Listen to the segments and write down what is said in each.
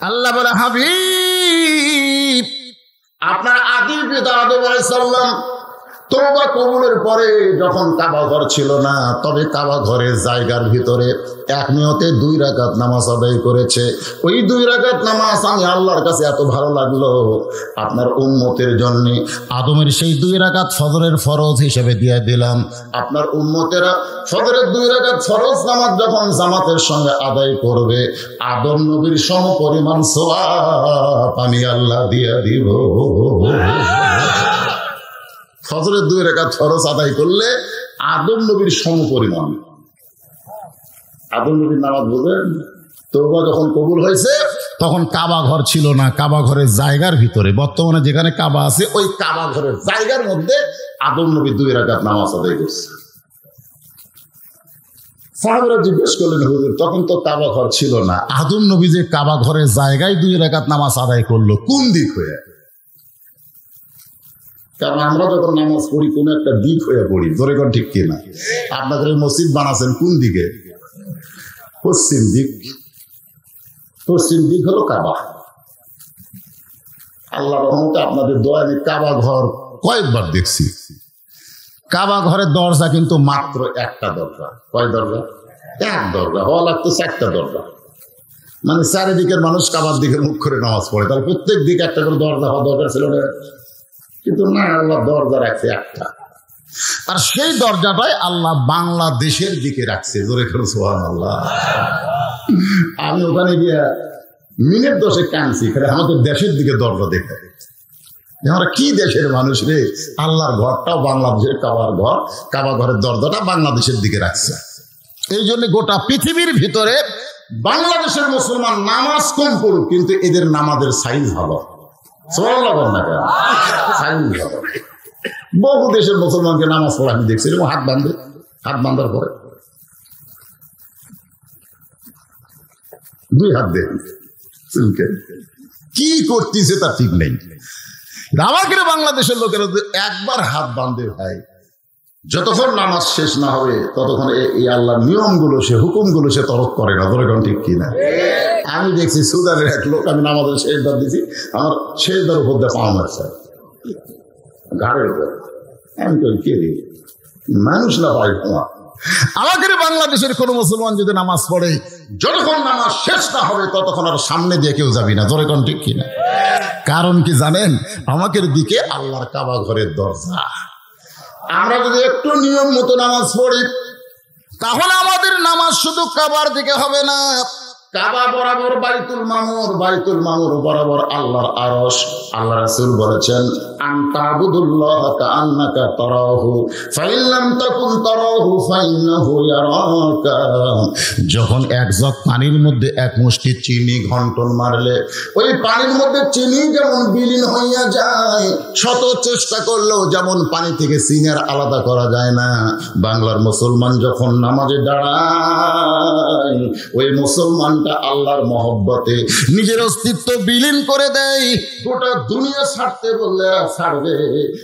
আল্লাহ বলে, হাবিব, আপনার আদি পিতা আদম আলাইহিস সালাম তওবা কবুলের পরে যখন কাবা ঘর ছিল না, তবে কাবা ঘরের জায়গার ভিতরে এক নিয়তে 2 রাকাত নামাজ আদায় করেছে। ওই 2 রাকাত নামাজ আমি আল্লাহর কাছে এত ভালো লাগলো, আপনার উম্মতের জন্য আদমের সেই 2 রাকাত ফজরের ফরজ হিসেবে দিয়ে দিলাম। আপনার উম্মতেরা ফজরের 2 রাকাত ফরজ নামাজ যখন জামাতের সঙ্গে আদায় করবে, আদম নবীর সম পরিমাণ সওয়াব আমি আল্লাহ দিয়ে দিব। ফজরের 2 রাকাত ফরজ আদায় করলে আদম নবীর সম পরিমাণ। আদম নবীর নামাজ বুঝেন? তওবা যখন কবুল হয়েছে তখন কাবা ঘর ছিল না, কাবা ঘরের জায়গার ভিতরে, বর্তমানে যেখানে কাবা আছে ওই কাবা ঘরের জায়গার মধ্যে আদম নবী 2 রাকাত নামাজ আদায় করছে। সাহাবারা জিজ্ঞেস করলেন, হুজুর তখন তো কাবা ঘর ছিল না, আদম নবী যে কাবা ঘরের জায়গায় 2 রাকাত নামাজ আদায় করলো কোন দিক হয়ে? কারণ আমরা যখন নামাজ পড়ি কোন একটা দিক হয়ে পড়ি, ধরে কোন ঠিক কিনা? আপনাদের মসজিদ বানাচ্ছেন কোন দিকে? পশ্চিম দিক। পশ্চিম দিক হলো কাবা। আল্লাহ রহমতে আপনাদের দোয়া আমি কাবা ঘর কয়েকবার দেখছি। কাবা ঘরের দরজা কিন্তু মাত্র একটা দরজা। কয় দরজা? এক দরজা হওয়া লাগতো 4টা দরজা। মানে চারিদিকের মানুষ কাবার দিকে মুখ করে নামাজ পড়ে, তাহলে প্রত্যেক দিকে একটা করে দরজা হওয়া দরকার ছিল না? কিন্তু না, আল্লাহ দরজা রাখছে একটা, আর সেই দরজাটাই আল্লাহ বাংলাদেশের দিকে রাখছে। জোরে করে সুবহানাল্লাহ। আমি ওখানে গিয়ে মিনিট 10 কাঁদছি, আমাদের দেশের দিকে দরজা দেখে। আমরা কি দেশের মানুষ রে, আল্লাহর ঘরটাও বাংলাদেশের কাবার ঘর, কাবা ঘরের দরজাটা বাংলাদেশের দিকে রাখছে। এই জন্য গোটা পৃথিবীর ভিতরে বাংলাদেশের মুসলমান নামাজ কম পড়ুক, কিন্তু এদের নামাজের সাইজ ভালো। বহু দেশের মুসলমানকে নামাজ পড়া আমি দেখছি, হাত বাঁধে, হাত বাঁধার পরে 2 হাত দেন, কি করতেছে তা ঠিক নেই। আমাকে বাংলাদেশের লোকেরা একবার হাত বাঁধে ভাই, যতক্ষণ নামাজ শেষ না হবে ততক্ষণ এই আল্লাহর নিয়মগুলো, সে হুকুমগুলো সে তরক করে না। ধরে কোন ঠিক কিনা? আমি দেখছি সুদানের এক লোক, আমি নামাজের শেষদার দিছি, আমার শেষদার উপর দিয়ে পাওয়া মারছে ঘাড়ের উপর। আমি তো কে মানুষ না ভাই। আমাদের বাংলাদেশের কোন মুসলমান যদি নামাজ পড়ে, যতক্ষণ নামাজ শেষ না হবে ততক্ষণ আর সামনে দিয়ে কেউ যাবি না। ধরে কোন ঠিক কিনা? কারণ কি জানেন? আমাদের দিকে আল্লাহর কাবা ঘরের দরজা। আমরা যদি একটু নিয়ম মতো নামাজ পড়ি, তাহলে আমাদের নামাজ শুধু কাবার দিকে হবে না, কাবা বরাবর বাইতুল মামুর, বাইতুল মামুর বরাবর আল্লাহর আরশ। আল্লাহ রাসূল বলেছেন, আনতাবুদুল্লাহ কাআন্নাকা তারাহু ফাইন লাম তাকুন তারাহু ফাইন্নাহু ইয়ারাকা। যখন এক জগ পানির মধ্যে এক মুষ্টি চিনি ঘন্টন মারলে, ওই পানির মধ্যে চিনি যেমন বিলীন হইয়া যায়, শত চেষ্টা করলেও যেমন পানি থেকে চিনির আলাদা করা যায় না, বাংলার মুসলমান যখন নামাজে দাঁড়ায়, ওই মুসলমান আল্লাহর মহব্বতে নিজের অস্তিত্ব বিলীন করে দেয়। গোটা দুনিয়া ছাড়তে বললে ছাড়বে,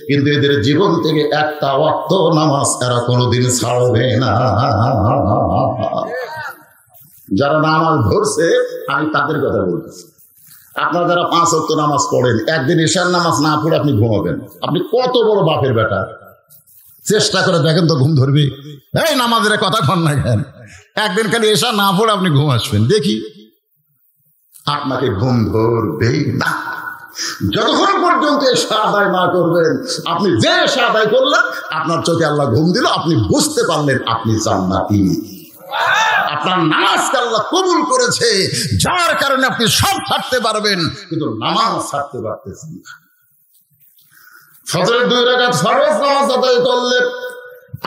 কিন্তু এদের জীবন থেকে একটা ওয়াক্ত নামাজ এরা কোনোদিন ছাড়বে না। যারা নামাজ ধরছে আমি তাদের কথা বলছি। আপনারা যারা 5 ওয়াক্ত নামাজ পড়েন, একদিন এশার নামাজ না পড়ে আপনি ঘুমাবেন, আপনি কত বড় বাপের বেটা। চেষ্টা করে দেখেন তো ঘুম ধরবে? এই নামাজের কথা কন না কেন? একদিন খালি এশা না পড়ে আপনি ঘুম আসবেন, দেখি আপনাকে ঘুম ধরবেই না। যতক্ষণ পর্যন্ত এশা আদায় না করবেন, আপনি যে এশা আদায় করলেন, আপনার চোখে আল্লাহ ঘুম দিল, আপনি বুঝতে পারলেন আপনি জান্নাতি। আপনার নামাজকে আল্লাহ কবুল করেছে, যার কারণে আপনি সব ছাড়তে পারবেন, কিন্তু নামাজ ছাড়তে পারতেছেন না। ফজরের 2 রাকাত ফরজ নামাজ আদায় করলে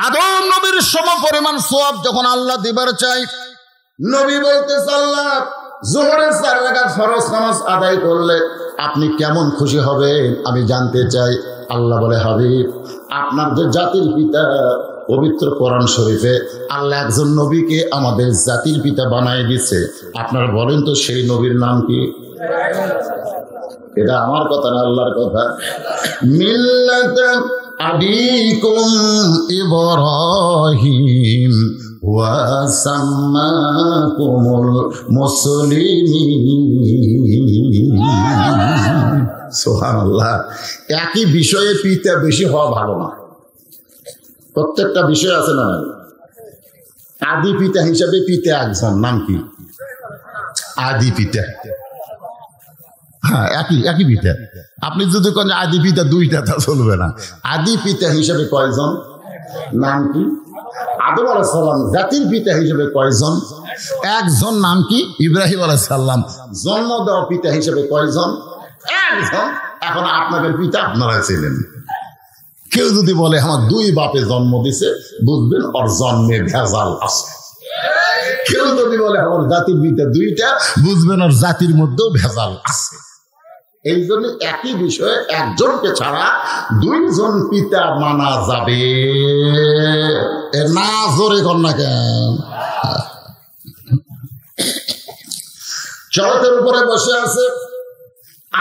আদম নবীর সম পরিমাণ সওয়াব যখন আল্লাহ দিবার চাই, নবী বলতেছে, আল্লাহ যোহরের 4 রাকাত ফরজ নামাজ আদায় করলে আপনি কেমন খুশি হবেন আমি জানতে চাই। আল্লাহ বলে, হাবিব, আপনার যে জাতির পিতা, পবিত্র কোরআন শরীফে আল্লাহ একজন নবীকে আমাদের জাতির পিতা বানায় দিচ্ছে, আপনারা বলেন তো সেই নবীর নাম কি? এটা আমার কথা না, আল্লাহর কথা। মিল্লাত আবিকুম ইব্রাহিম ওয়াসাম্মাকুমুল মুসলিমিন। সুবহানাল্লাহ। একই বিষয়ে পিতা বেশি হওয়া ভালো না। প্রত্যেকটা বিষয় আছে না, আদি পিতা হিসাবে পিতা একজন, নাম কি? আদি পিতা। হ্যাঁ, একই পিতা। আপনি যদি কোন আদি পিতা দুইটা, তা চলবে না। আদি পিতা হিসেবে কয়জন? নাম কি? আদম আলাইহিস সালাম জাতির পিতা হিসেবে কয়জন? একজন, নাম কি? ইব্রাহিম আলাইহিস সালাম। জন্ম দেওয়া পিতা হিসেবে কয়জন? একজন। এখন আপনাদের পিতা আপনারা ছিলেন। কেউ যদি বলে আমার দুই বাপে জন্ম দিছে, বুঝবেন ওর জন্মে ভেজাল আছে। কেউ যদি বলে আমার জাতির পিতা দুইটা, বুঝবেন ওর জাতির মধ্যেও ভেজাল আছে। এই জন্য একই বিষয়ে একজনকে ছাড়া দুইজন পিতা মানা যাবে না। জোরে কর না কেন? চরকের উপরে বসে আছে,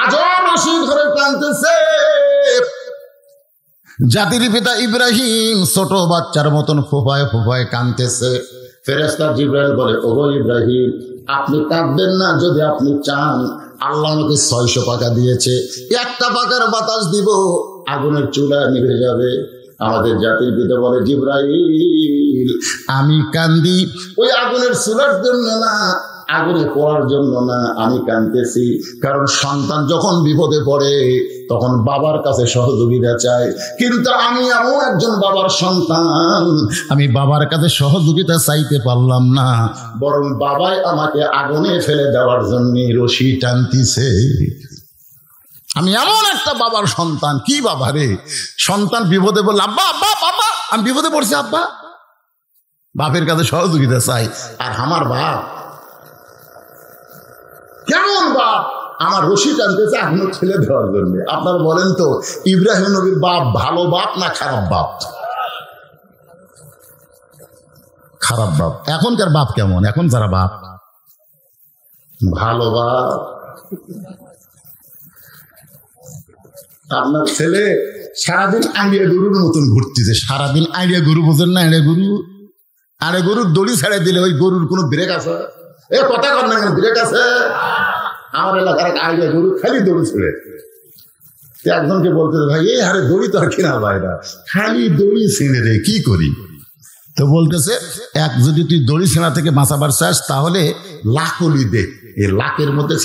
আজও রশি ধরে টানতেছে। জাতির পিতা ইব্রাহিম ছোট বাচ্চার মতন ফোফায় ফোফায় কাঁদতেছে। ফেরেশতা জিবরাইল বলে, ওগো ইব্রাহিম, আপনি কাঁদবেন না। যদি আপনি চান, আল্লাহ আমাকে 600 পাকা দিয়েছে, একটা পাকার বাতাস দিব, আগুনের চুলা নিভে যাবে। আমাদের জাতির পিতা বলে, জিবরাইল, আমি কান্দি ওই আগুনের চুলার জন্য না, আগুনে পড়ার জন্য না, আমি কাঁদতেছি কারণ সন্তান যখন বিপদে পড়ে তখন বাবার কাছে সহযোগিতা চায়। কিন্তু আমি এমন একজন বাবার সন্তান, আমি বাবার কাছে সহযোগিতা চাইতে পারলাম না, বরং বাবাই আমাকে আগুনে ফেলে দেওয়ার জন্য রশি টানতিছে। আমি এমন একটা বাবার সন্তান। কি বাবা রে? সন্তান বিপদে বলল, আব্বা আব্বা বাবা, আমি বিপদে পড়ছি আব্বা, বাপের কাছে সহযোগিতা চাই। আর আমার বাপ কেমন বাপ? আমার রশি টানতেছে আগুনে ঠেলে দেওয়ার জন্য। আপনারা বলেন তো, ইব্রাহিম নবীর বাপ ভালো বাপ না খারাপ বাপ? খারাপ বাপ। এখনকার বাপ কেমন? এখন যারা বাপ ভালো বাপ। আপনার ছেলে সারাদিন আড়িয়া গরুর মতন ঘুরতেছে। সারাদিন আড়িয়া গরু, বোঝেন না? আড়িয়া গরু, আড়ে গরুর দড়ি ছেড়ে দিলে ওই গরুর কোনো ব্রেক আছে? এ কথা কর না, ব্রেক আছে? আমার এলাকার আড়িয়া গরু খালি দড়ি ছেড়ে। একজনকে বলতে, ভাই এই হারে দড়ি তো আর কিনা ভাইরা, খালি দড়ি ছিঁড়ে রে, কি করি? তো বলতেছে, এক যদি তুই দড়ি ছেঁড়া থেকে বাঁচাবার চাস তাহলে লাকলি দে, এই লাকের মধ্যে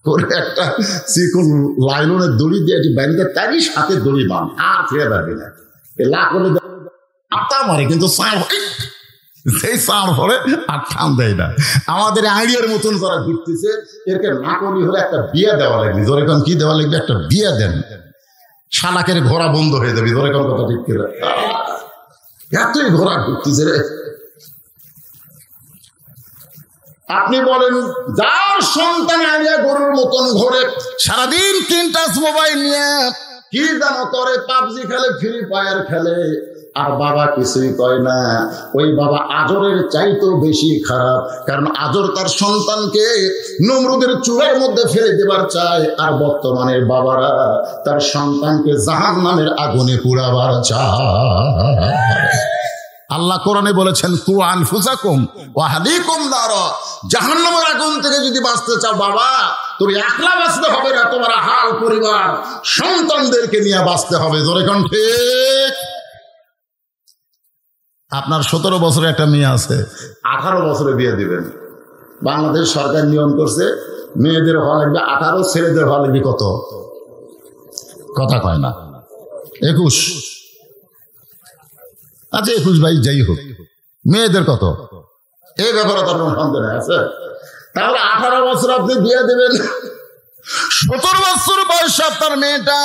করে একটা চিকন লাইলনের দড়ি দিয়ে ব্যাংকে তারই সাথে দড়ি বাঁধ, আর ছেড়ে পারবি না। এই লাকলি আত্মা মারে, কিন্তু সেই সার পরে আর ঠান দেয় না। আমাদের আইডিয়ার মতন যারা ঘুরতেছে, এরকে লাকলি হলে একটা বিয়ে দেওয়া লাগবে। ধরে কোন কি দেওয়া লাগবে? একটা বিয়ে দেন, শালাকের ঘোড়া বন্ধ হয়ে যাবে। ধরে কোন কথা ঠিক করে, এতই ঘোড়া ঘুরতেছে রে। আপনি বলেন, যার সন্তান আইডিয়া গরুর মতন ঘোরে, সারাদিন 3 টাচ মোবাইল নিয়ে কি জানো করে, পাবজি খেলে, ফ্রি ফায়ার খেলে, আর বাবা কিছুই কয় না। ওই বাবা আজরের চাইতেও বেশি খারাপ, কারণ আজর তার সন্তানকে নমরুদের চূড়ার মধ্যে ফেলে দেবার চায়, আর বর্তমানের বাবারা তার সন্তানকে জাহান্নামের আগুনে পুড়াবার চায়। আল্লাহ কোরআনে বলেছেন, কু আনফুসাকুম ওয়া আহলিকুম নারা, জাহান্নামের আগুন থেকে যদি বাঁচতে চাও বাবা, তুমি একলা বাঁচতে হবে না, তোমার হাল পরিবার সন্তানদেরকে নিয়ে বাঁচতে হবে। জোরে কোন ঠিক? আপনার 17 বছরের একটা মেয়ে আছে, 18 বছরে বিয়ে দিবেন। বাংলাদেশ সরকার নিয়ম করছে, মেয়েদের হওয়া লাগবে 18, ছেলেদের হওয়া লাগবে কত? কথা কয় না, 21। আচ্ছা 21 ভাই, যাই হোক, মেয়েদের কত? এই ব্যাপারে তো আপনার সন্দেহ আছে। তাহলে 18 বছর আপনি বিয়ে দেবেন, 17 বছর বয়স আপনার মেয়েটা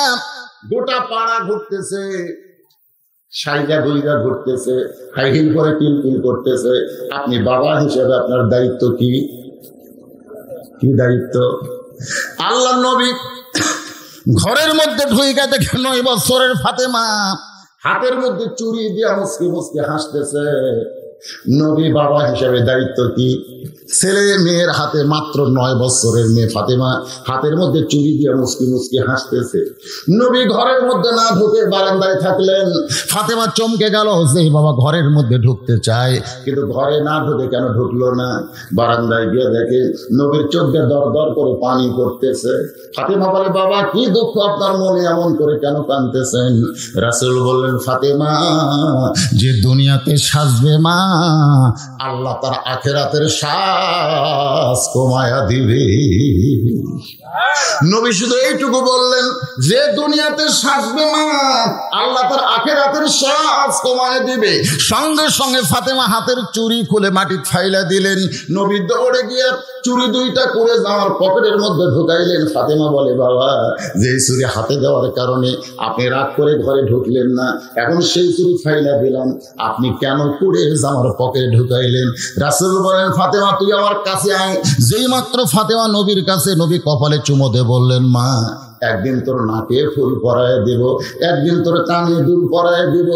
গোটা পাড়া ঘুরতেছে, সাইডা বইরা ঘুরতেছে, হাইহিল করে কিলকিল করতেছে। আপনি বাবা হিসেবে আপনার দায়িত্ব কি? কি দায়িত্ব? আল্লাহ নবী ঘরের মধ্যে ঢুইকা দেখে 9 বছরের ফাতেমা হাতের মধ্যে চুরি দিয়ে মুসকে মুসকে হাসতেছে। নবী বাবা হিসাবে দায়িত্ব কি? ছেলে মেয়ের হাতে, মাত্র 9 বছরের মেয়ে ফাতেমা হাতের মধ্যে চুরি দিয়ে মুসকি মুসকি হাসতেছে। নবী ঘরের মধ্যে না ঢুকে বারান্দায় থাকলেন। ফাতেমা চমকে গেল যে বাবা ঘরের মধ্যে ঢুকতে চায়, কিন্তু ঘরে না ঢুকে কেন ঢুকলো না? বারান্দায় গিয়ে দেখে নবীর চোখে দর দর করে পানি পড়তেছে। ফাতেমা বলে, বাবা কি দুঃখ আপনার মনে, এমন করে কেন কাঁদতেছেন? রাসূল বললেন, ফাতেমা যে দুনিয়াতে সাজবে মা, আল্লাহ তার আখিরাতের শ্বাস কমায়া দিবে। নবী শুধু এইটুকু বললেন, যে দুনিয়াতে সাজবে মা, আল্লাহ তার আখিরাতের শ্বাস কমায়া দিবে। সঙ্গে সঙ্গে ফাতেমা হাতের চুড়ি খুলে মাটি ফাইলা দিলেন। নবী দৌড়ে গিয়ে চুড়ি 2টা করে জামার পকেটের মধ্যে ঢুকাইলেন। ফাতেমা বলে, বাবা যে চুড়ি হাতে দেওয়ার কারণে আপনি রাগ করে ঘরে ঢুকলেন না, এখন সেই চুড়ি ফাইলা দিলাম, আপনি কেন করে জামার পকেটে ঢুকাইলেন? রাসূল বলেন, ফাতেমা তুই আমার কাছে আয়। যেই মাত্র ফাতেমা নবীর কাছে, নবী কপালে চুমো দিয়ে বললেন, মা একদিন তোর নাকে ফুল পরায় দিব, একদিন তোর কানে দুল পরায় দিব,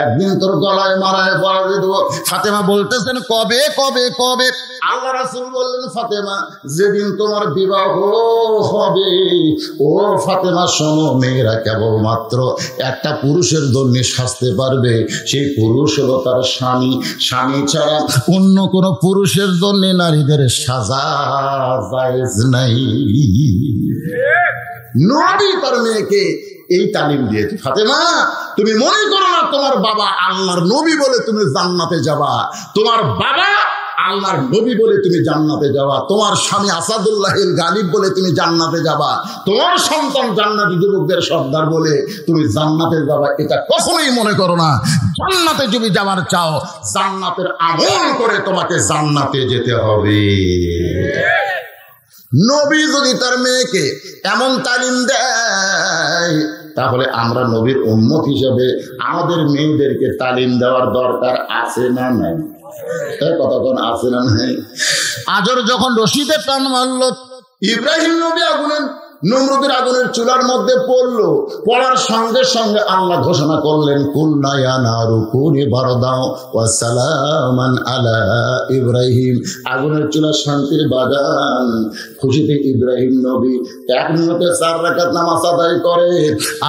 একদিন তোর গলায় মারায় পরায় দেব। ফাতেমা বলতেছেন, কবে কবে কবে? আল্লাহ রাসূল বললেন, ফাতেমা যেদিন তোমার বিবাহ হবে। ও ফাতেমা শোনো, মেয়েরা কেবলমাত্র একটা পুরুষের জন্য সাজতে পারবে, সেই পুরুষ হলো তার স্বামী। স্বামী ছাড়া অন্য কোনো পুরুষের জন্য নারীদের সাজা জায়েজ নাই। নবী তার মেয়েকে এই তালিম দিয়েছে, ফাতেমা তুমি মনে করো না তোমার বাবা আল্লাহর নবী বলে তুমি জান্নাতে যাবা, তোমার বাবা আল্লাহর নবী বলে তুমি জান্নাতে যাবা, তোমার স্বামী আসাদুল্লাহিল গালিব বলে তুমি জান্নাতে যাবা, তোমার সন্তান জান্নাতি যুবকদের সর্দার বলে তুমি জান্নাতে যাবা, এটা কখনোই মনে করো না। জান্নাতে যদি যাবার চাও, জান্নাতের আমল করে তোমাকে জান্নাতে যেতে হবে। নবী যদি তার মেয়েকে এমন তালিম দেয়, তাহলে আমরা নবীর উম্মত হিসেবে আমাদের মেয়েদেরকে তালিম দেওয়ার দরকার আছে না নাই? কতক্ষণ আছে না নাই? আজর যখন রশিদের টান মারল, ইব্রাহিম নবী নমরুদের আগুনের চুলার মধ্যে পড়লো। পড়ার সঙ্গে সঙ্গে আল্লাহ ঘোষণা করলেন, কুলনা ইয়া নারু কুনি বারদাও ওয়া সালামান আলা ইব্রাহিম। আগুনের চুলা শান্তির বাগান। খুশিতে ইব্রাহিম নবী 1 মিনিটে 4 রাকাত নামাজ আদায় করে।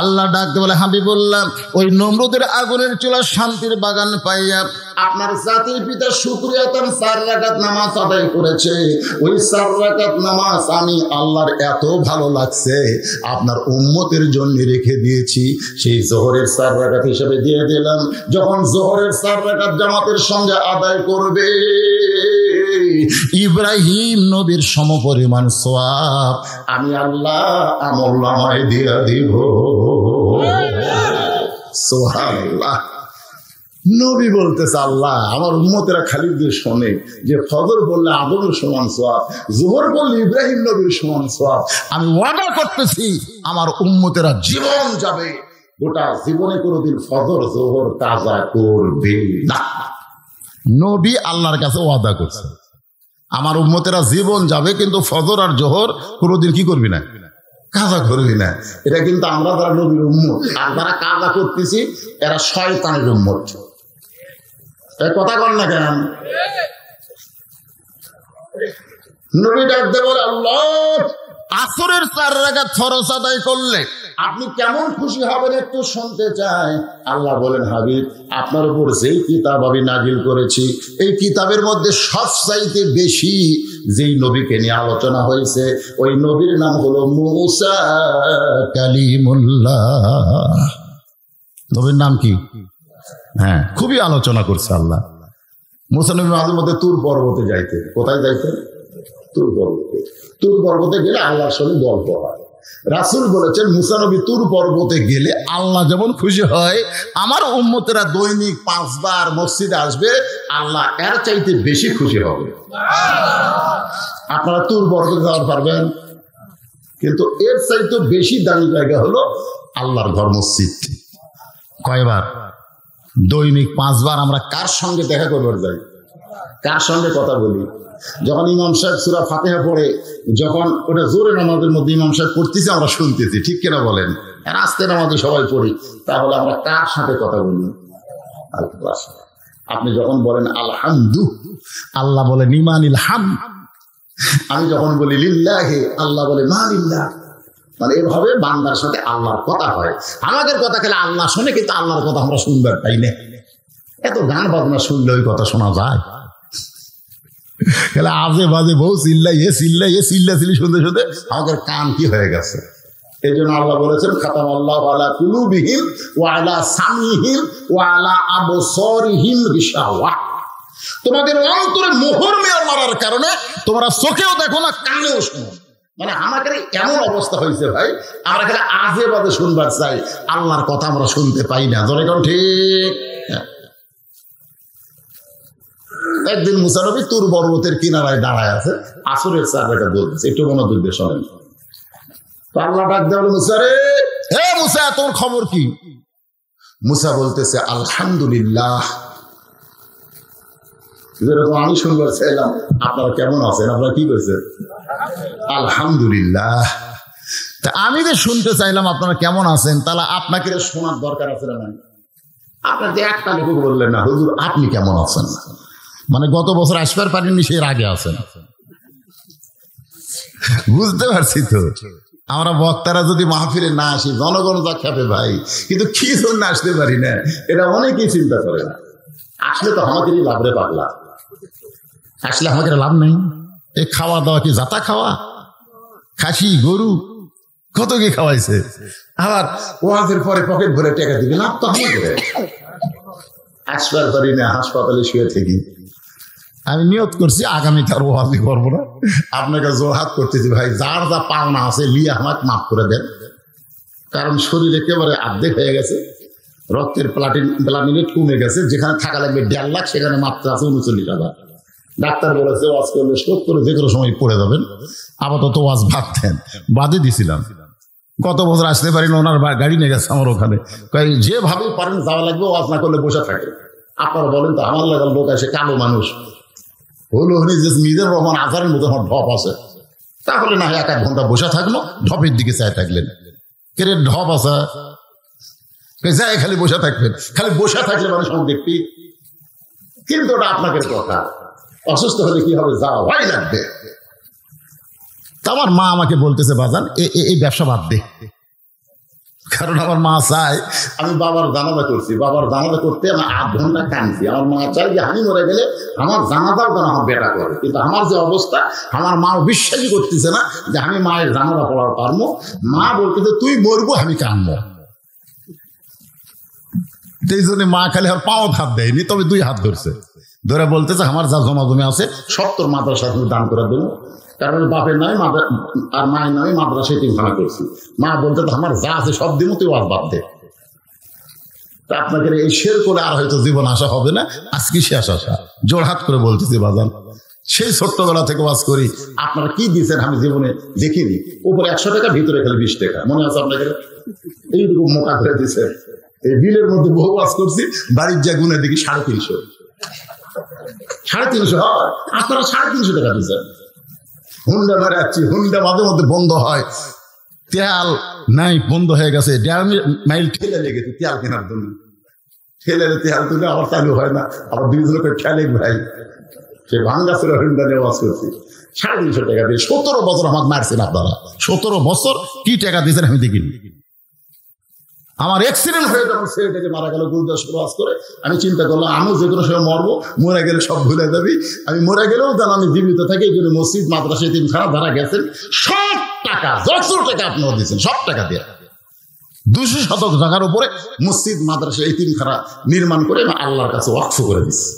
আল্লাহ ডাকতে বলে, হাবিবুল্লাহ ওই নমরুদের আগুনের চুলা শান্তির বাগান পাইয়া আপনার জাতির পিতা শুকরিয়া তার 4 রাকাত নামাজ আদায় করেছে। ওই 4 রাকাত নামাজ আমি আল্লাহর এত ভালো লাগছে, আপনার উম্মতের জন্য রেখে দিয়েছি, সেই জোহরের 4 রাকাত হিসেবে দিয়ে দিলাম। যখন জোহরের 4 রাকাত জামাতের সঙ্গে আদায় করবে, ইব্রাহিম নবীর সমপরিমাণ সওয়াব আমি আল্লাহ আমলনামায় দিয়ে দিব। সুবহানাল্লাহ। নবী বলতেছে, আল্লাহ আমার উম্মতেরা খালি দিয়ে শোনে যে ফজর বললে আদমের সমান সওয়াব, যোহর বললে ইব্রাহিম নবীর সমান সওয়াব। আমি ওয়াদা করতেছি আমার উম্মতেরা জীবন যাবে, গোটা জীবনে কোনোদিন ফজর যোহর কাজা করবে না। নবী আল্লাহর কাছে ওয়াদা করছে, আমার উম্মতেরা জীবন যাবে, কিন্তু ফজর আর জোহর কোনোদিন কি করবি না, কাজা করবি না। এটা কিন্তু আমরা যারা নবীর উম্মত আর যারা কাজা করতেছি, এরা শয়তানের উম্মত। কথা বল না কেন? নবী ডাকতে বলে, আল্লাহ আসরের 4 রাকাত ফরজ আদায় করলে আপনি কেমন খুশি হবেন একটু শুনতে চাই। আল্লাহ বলেন, হাবিব আপনার উপর যেই কিতাব আমি নাজিল করেছি, এই কিতাবের মধ্যে সবচাইতে বেশি যেই নবীকে নিয়ে আলোচনা হয়েছে, ওই নবীর নাম হলো মুসা কালিমুল্লাহ। নবীর নাম কি? হ্যাঁ, খুবই আলোচনা করছে আল্লাহ। মুসা নবী মাঝে মধ্যে তুর পর্বতে যাইতে। কোথায় যাইতে? তুর পর্বতে। তুর পর্বতে গেলে আল্লাহর সঙ্গে গল্প হয়। রাসূল বলেছেন, মুসা নবী তুর পর্বতে গেলে আল্লাহ যেমন খুশি হয়, আমার উম্মতেরা দৈনিক 5 বার মসজিদে আসবে, আল্লাহ এর চাইতে বেশি খুশি হবে। আপনারা তুর পর্বতে যাওয়ার পারবেন, কিন্তু এর চাইতে বেশি দামি জায়গা হলো আল্লাহর ঘর মসজিদ। কয়বার? দৈনিক 5 বার। আমরা কার সঙ্গে দেখা করবার যাই? কার সঙ্গে কথা বলি? যখন ইমাম সাহেব সূরা ফাতিহা পড়ে, যখন ওটা জোরে নামাজের মধ্যে ইমাম সাহেব পড়তেছে, আমরা শুনতেছি, ঠিক কিনা বলেন? আর আস্তে নামাজে সবাই পড়ি, তাহলে আমরা কার সাথে কথা বলি? আল্লাহর সাথে। আপনি যখন বলেন আলহামদু, আল্লাহ বলে নিমানিল হাম। আমি যখন বলি লিল্লাহি, আল্লাহ বলে মা লিল্লাহ। মানে এভাবে বান্দার সাথে আল্লাহর কথা হয়। আমাদের কথা খেলে আল্লাহ শোনে, কিন্তু আল্লাহর কথা আমরা শুনবার পাই না। এত গান বাজনা শুনলে ওই কথা শোনা যায়? আজে বাজে বউ চিল্লাই চিল্লি শুনতে শুনতে আমাদের কান কি হয়ে গেছে। এই জন্য আল্লাহ বলেছেন খাতামাল্লাহু আলা কুলুবিহিম ওয়া আলা সামিহিম ওয়া আলা আবসারিহিম গিশাওয়া। তোমাদের অন্তরে মোহর মেরে মারার কারণে তোমরা চোখেও দেখো না, কানেও শোনো। মানে আমাদের এমন অবস্থা হয়েছে ভাই, আমরা খালি আজে বাজে শুনবার চাই, আল্লাহর কথা আমরা শুনতে পাই না। ধরে কোন ঠিক। একদিন মুসা নবী তুর পর্বতের কিনারায় দাঁড়ায় আছে, আসরের 4 রাকাত বলতেছে, একটু মনোযোগ দিয়ে শোনেন। আল্লাহ ডাক দেওয়া, মুসা রে, হে মুসা তোর খবর কি? মুসা বলতেছে আলহামদুলিল্লাহ। যেরকম আমি শুনবার চাইলাম আপনারা কেমন আছেন, আপনারা কি করছেন? আলহামদুলিল্লাহ। তা আমি যে শুনতে চাইলাম আপনারা কেমন আছেন, তাহলে আপনাকে শোনার দরকার আছে না? আপনার যে একটা লোক বললেন না হুজুর আপনি কেমন আছেন, মানে গত বছর আসবার পারেননি, সে আগে আছেন। বুঝতে পারছি তো, আমরা বক্তারা যদি মাহফিলে না আসি জনগণ যা খেপে ভাই, কিন্তু কি জন্য আসতে পারি না এটা অনেকেই চিন্তা করে না। আসলে তো আমাদেরই লাভ রে পাগলা, আসলে আমাদের লাভ নেই। এই খাওয়া দাওয়া কি জাতা খাওয়া? খাসি গরু কত কি খাওয়াইছে, আবার ওয়াজের পরে পকেট ভরে টাকা দিবে, লাভ তো আমাদের। আসবার পারি না, হাসপাতালে শুয়ে থাকি। আমি নিয়ত করছি আগামীকাল ওয়াজি করবো না, আপনাকে জোরহাত করতেছি ভাই, যার যা পাওনা আছে লিয়ে আমাকে মাফ করে দেন। কারণ শরীর একেবারে আর্ধেক হয়ে গেছে, রক্তের প্লাটিনেট কমে গেছে। যেখানে থাকা লাগবে 1.5 লাখ সেখানে মাত্র আছে 39,000। ডাক্তার বলেছে ওয়াজ করলে স্ট্রোক করে যে কোনো সময় পড়ে যাবেন। আপাতত ওয়াজ ভাবতেন বাদে দিছিলাম। গত বছর আসতে পারিনি, ওনার গাড়ি নিয়ে গেছে আমার ওখানে। যেভাবে পারেন যাওয়া লাগবে, ওয়াজ না করলে বসে থাকে। আপনারা বলেন তো, আমার লাগাল লোক আসে কালো মানুষ হলো মিজানুর রহমান আজহারের মতো আমার ঢপ আছে, তাহলে না হয় 1 ঘন্টা বসে থাকলো, ঢপের দিকে চাই থাকলেন। কে ঢপ আছে যায়, খালি বসে থাকবেন, খালি বসে থাকলে মানুষ আমার দেখবি। কিন্তু ওটা আপনাদের কথা, অসুস্থ হলে কি হবে, যাওয়াই লাগবে। তা আমার মা আমাকে বলতেছে বাজান এই ব্যবসা বাদ দে। কারণ আমার মা চায়, আমি বাবার জানাজা করছি, বাবার জানাজা করতে আমি 8 ঘন্টা কাঁদছি। আমার মা চায় যে আমি মরে গেলে আমার জানাজাও যেন আমার বেটা করে। কিন্তু আমার যে অবস্থা, আমার মা বিশ্বাসই করতেছে না যে আমি মায়ের জানাজা পড়ার পারবো। মা বলতেছে তুই মরবো, আমি কাঁদবো। সেই জন্য মা খালি আর পাও হাত দেয়নি, তবে 2 হাত ধরছে, ধরে বলতেছে আমার যা জমা জমি আছে 70 মাদ্রাসা তুমি দান করে দেবো। কারণ বাপের নয় আর মায়ের নয় মাদ্রাসা এতিমখানা করছি। মা বলতে আমার যা আছে সব দিব, তুই ওয়াজ বাদ দে। তা আপনাদের এই শের করে আর হয়তো জীবন আসা হবে না, আজকে শেষ আসা। জোড়হাত করে বলতেছি বাজান, সেই ছোট্টবেলা থেকে ওয়াজ করি, আপনারা কি দিচ্ছেন আমি জীবনে দেখিনি। উপরে 100 টাকা, ভিতরে খালি 20 টাকা, মনে আছে আপনাদের? এইটুকু মোটা করে দিচ্ছে। এই বিলের মধ্যে বহু ওয়াজ করছি, বাড়ির যা গুনে দেখি 350। 350 হয়, আপনারা 350 টাকা দিচ্ছেন। হুন্ডা বেড়াচ্ছি, হুন্ডা মাঝে মধ্যে বন্ধ হয়, তেল নাই, বন্ধ হয়ে গেছে। 1.5 মাইল ঠেলে লেগেছে তেল কেনার জন্য। ঠেলে তেল তুলে আবার চালু হয় না, আবার 2 লোকের ঠেলে ভাই। সে ভাঙ্গাসের হুন্ডা নিয়ে ওয়াজ করছি, 350 টাকা দিয়ে। 17 বছর আমাকে মারছেন আপনারা, 17 বছর কি টাকা দিয়েছেন আমি দেখিনি। আমার অ্যাক্সিডেন্ট হয়ে যখন ছেলেটাকে মারা গেল গুরুদাসপুর ওয়াজ করে, আমি চিন্তা করলাম আমিও যে কোনো সময় মরবো, মরে গেলে সব ভুলে যাবি। আমি মরে গেলেও যেন আমি জীবিত থাকি। এই জন্য মসজিদ মাদ্রাসা এতিমখানা যারা গেছেন সব টাকা, যত টাকা আপনারা দিয়েছেন সব টাকা দিয়ে 200 শতক জায়গার উপরে মসজিদ মাদ্রাসা এতিমখানা নির্মাণ করে আমি আল্লাহর কাছে ওয়াকফ করে দিচ্ছি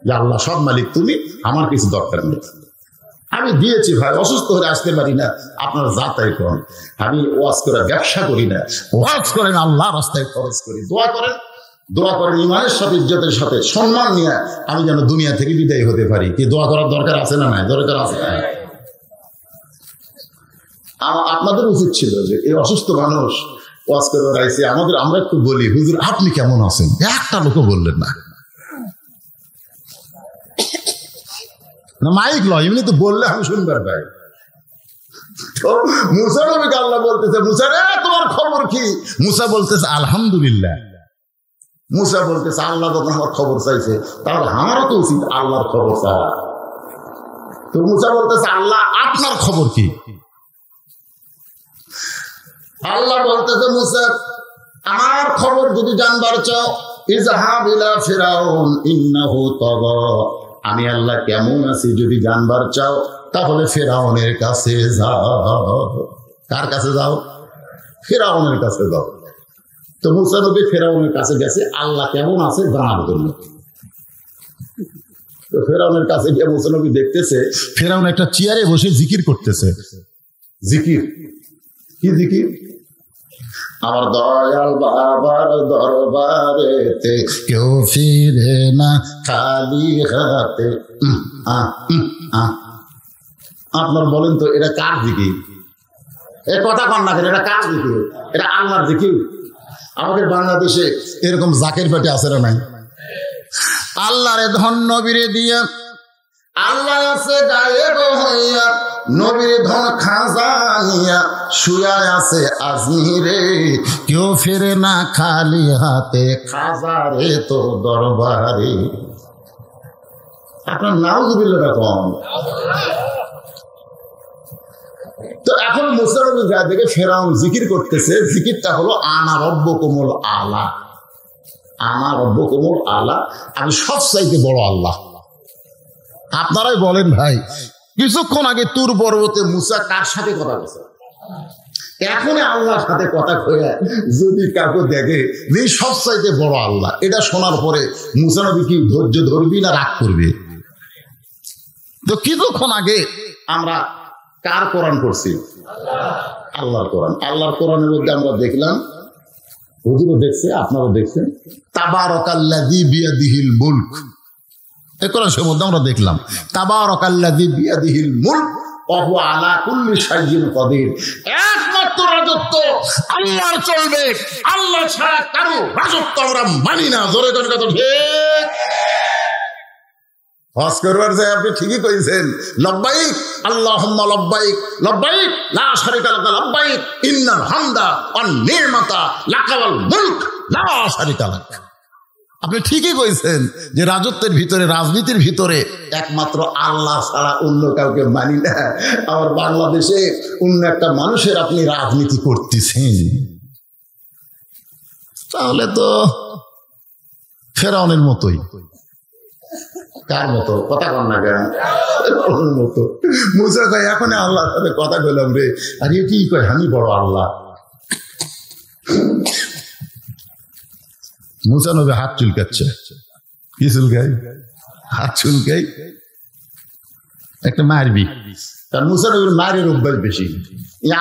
যে আল্লাহ সব মালিক তুমি, আমার কিছু দরকার নেই। আমি দিয়েছি ভাই, অসুস্থ হলে আসতে পারি না, আপনারা যা তাই করেন। আমি ওয়াজ করে ব্যবসা করি না, ওয়াজ করেন আল্লাহ রাস্তায় খরচ করি। দোয়া করেন, দোয়া করেন ইমানের সাথে, ইজ্জতের সাথে, সম্মান নিয়ে আমি যেন দুনিয়া থেকে বিদায় হতে পারি। কি দোয়া করার দরকার আছে না? নাই, দরকার আছে। আপনাদের উচিত ছিল যে এই অসুস্থ মানুষ ওয়াজ করে রাইছে, আমরা একটু বলি হুজুর আপনি কেমন আছেন, একটা লোকও বললেন না। মাইক লয়, এমনি তো বললে আমি শুনবার পাই। মুসা নবীকে আল্লাহ বলতেছে মুসা রে তোমার খবর কি? মুসা বলতেছে আলহামদুলিল্লাহ। মুসা বলতেছে আল্লাহ যখন আমার খবর চাইছে তাহলে আমারও তো উচিত আল্লাহর খবর চাওয়া। তো মুসা বলতেছে আল্লাহ আপনার খবর কি? আল্লাহ বলতেছে মুসা আমার খবর যদি জানবার চাও ইযহাব ইলা ফিরাউন ইন্নাহু তাগা, আমি আল্লাহ কেমন আছি যদি জানবার চাও তাহলে ফিরাউনের কাছে যাও। কার কাছে যাও? ফিরাউনের কাছে যাও। তো মুসা নবী ফিরাউনের কাছে গেছে আল্লাহ কেমন আছে জানার জন্য। তো ফিরাউনের কাছে গিয়ে মুসা নবী দেখতেছে ফিরাউন একটা চেয়ারে বসে জিকির করতেছে। জিকির কি জিকির? আমার দয়াল বাবার দরবারেতে কেউ ফিরে না খালি হাতে। আপনার বলেন তো এটা কার জিকির? এ কথা কন না কেন, এটা কার জিকির? এটা আল্লাহর জিকির। আমাদের বাংলাদেশে এরকম জাকের পেটে আছে না নাই? আল্লাহরে ধন নবীরে দিয়া আল্লাহ আছে গায়েব হইয়া, নবীর ধন খাজানিয়া শুয়া আছে আজমিরে, কেউ ফেরে না খালি হাতে খাজারে তো দরবারে। আপনার নাউজুবিল্লাহ কম। তো এখন মুসা নবী যা দেখে ফেরাউন জিকির করতেছে, জিকিরটা হলো আনা রব্বুকুমুল আলা। আনা রব্বুকুমুল আলা, আমি সবচাইতে বড় আল্লাহ। আপনারাই বলেন ভাই, কিছুক্ষণ আগে তুর পর্বতে মুসা কার সাথে কথা বলছে? এখন আল্লাহর সাথে কথা কয়ে যদি কাউকে দেখে যে সবচাইতে বড় আল্লাহ, এটা শোনার পরে মুসা নবী কি ধৈর্য ধরবি না রাগ করবে? তো কিছুক্ষণ আগে আমরা কার কোরআন করছি? আল্লাহর কোরআন। আল্লাহর কোরআনের মধ্যে আমরা দেখলাম, হুজুরও দেখছে আপনারা দেখছেন, তাবারাকাল্লাযী বিয়াদিহিল মুলক। এই কোরআনের মধ্যে আমরা দেখলাম তাবারাকাল্লাযী বিয়াদিহিল মুলক ওয়া হুয়া আলা কুল্লি শাইইন কাদির। একমাত্র রাজত্ব আল্লাহর চলবে, আল্লাহ ছাড়া কারো রাজত্ব আমরা মানি না। জোরে করে কথা ঠিক। হজ করবার যায় আপনি ঠিকই কইছেন, লব্বাইক আল্লাহুম্মা লব্বাইক লব্বাইক লা শারিকা লাকা লব্বাইক ইন্নাল হামদা ওয়ান নি'মাতা লাকা ওয়াল মুলক লা শারিকা লাক। আপনি ঠিকই কইছেন যে রাজত্বের ভিতরে, রাজনীতির ভিতরে একমাত্র আল্লাহ ছাড়া অন্য কাউকে মানি না। আমার বাংলাদেশে অন্য একটা মানুষের আপনি রাজনীতি করতেছেন, তাহলে তো ফেরাউনের মতোই। কার মতো? কথা কন না কেন? মতো মুসা কয় এখন আল্লাহর সাথে কথা কইলাম রে, আর এ কি কয় আমি বড় আল্লাহ। মুসা নবী হাত চুলকাচ্ছে। কি চুলকাই? হাত চুলকাই। একটা মারবি, কারণ মুসা নবীর মায়ের অভ্যাস বেশি।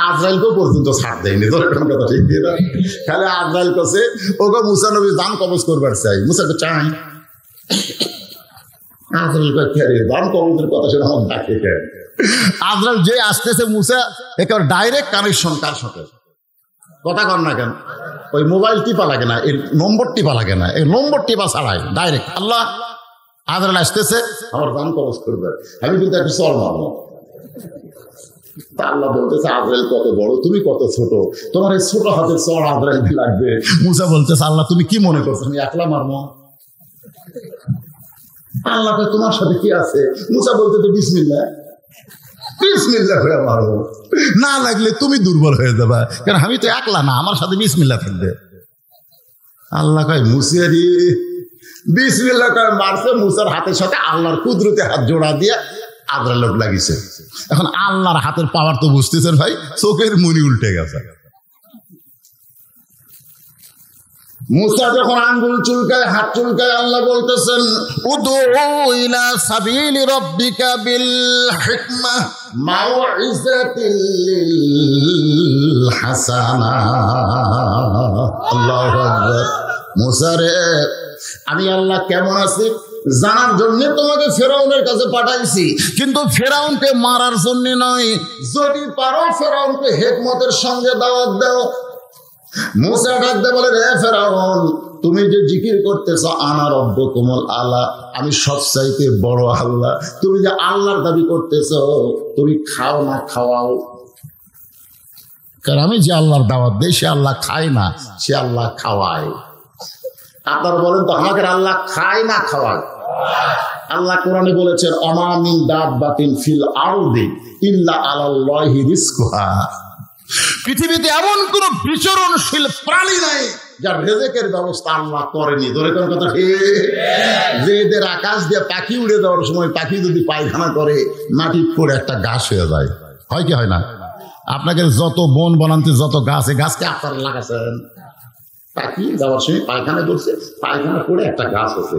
আজরাইলকেও পর্যন্ত ছাড় দেয়নি। কথা ঠিক দিয়ে না, খালি আজরাইল কাছে ওকে মুসা নবী দান কবজ করবার চাই। মুসাকে চাই আজরাইল যে আসতেছে মুসা একেবারে ডাইরেক্ট কানেকশন কার সাথে? কথা কর না কেন? ওই মোবাইল টিপা লাগে না, এর নম্বর টিপা লাগে না, এই নম্বর টিপা ছাড়াই ডাইরেক্ট আল্লাহ আজরাইল আসতেছে আমার দান কবজ করবে, আমি কিন্তু একটা চল মারবো। তা আল্লাহ বলতেছে আজরাইল কত বড়, তুমি কত ছোট, তোমার এই ছোট হাতের চড় আজরাইল লাগবে। মুসা বলতেছে আল্লাহ তুমি কি মনে করছো আমি একলা মারবো? আল্লাহ তোমার সাথে কি আছে? মুসা বলতে তো বিসমিল্লাহ, বিসমিল্লাহ করে মারবো, না লাগলে তুমি দুর্বল হয়ে যাবা, কারণ আমি তো একলা না, আমার সাথে বিসমিল্লাহ থাকবে। আল্লাহ কয় মুসিয়ারি বিসমিল্লাহ করে মারছে, মুসার হাতের সাথে আল্লাহর কুদরতে হাত জোড়া দিয়ে আদ্রা লোক লাগিয়েছে। এখন আল্লাহর হাতের পাওয়ার তো বুঝতেছেন ভাই, চোখের মুনি উল্টে গেছে। মুসা যখন আঙ্গুল চুলকায়, হাত চুলকায়, আল্লাহ বলতেছেন উদউ ইলা সাবিলি রাব্বিকা বিল হিকমাহ মাউইযাতিল হাসানা। আল্লাহু আকবার। মুসা রে, আমি আল্লাহ কেমন আছি জানার জন্য তোমাকে ফেরাউনের কাছে পাঠাইছি, কিন্তু ফেরাউনকে মারার জন্য নয়। যদি পারো ফেরাউনকে হিকমতের সঙ্গে দাওয়াত দাও। মুসা ডাকতে বলে রে ফেরাউন, তুমি যে জিকির করতেছ আনা রব্বুকুমুল আলা, আমি সবচাইতে বড় আল্লাহ, তুমি যে আল্লাহর দাবি করতেছ, তুমি খাও না খাওয়াও? কারণ আমি যে আল্লাহর দাওয়াত দেই সে আল্লাহ খায় না, সে আল্লাহ খাওয়ায়। আপনারা বলেন তো আমাকে আল্লাহ খায় না খাওয়ায়? আল্লাহ কোরআনে বলেছেন ওমা মিন দাব্বাতিন ফিল আরদি ইল্লা আলাল্লাহি রিজকুহা। পৃথিবীতে এমন কোন বিচরণশীল প্রাণী নাই যার রিজেকের ব্যবস্থা আল্লাহ করেনি। ধরে কোন কথা ঠিক? যে এদের আকাশ দিয়ে পাখি উড়ে যাওয়ার সময় পাখি যদি পায়খানা করে মাটি পড়ে একটা গাছ হয়ে যায়, হয় কি হয় না? আপনাকে যত বন বনান্তে যত গাছ, এই গাছকে আপনারা লাগাচ্ছেন, পাখি যাওয়ার সময় পায়খানা করছে, পায়খানা করে একটা গাছ হচ্ছে।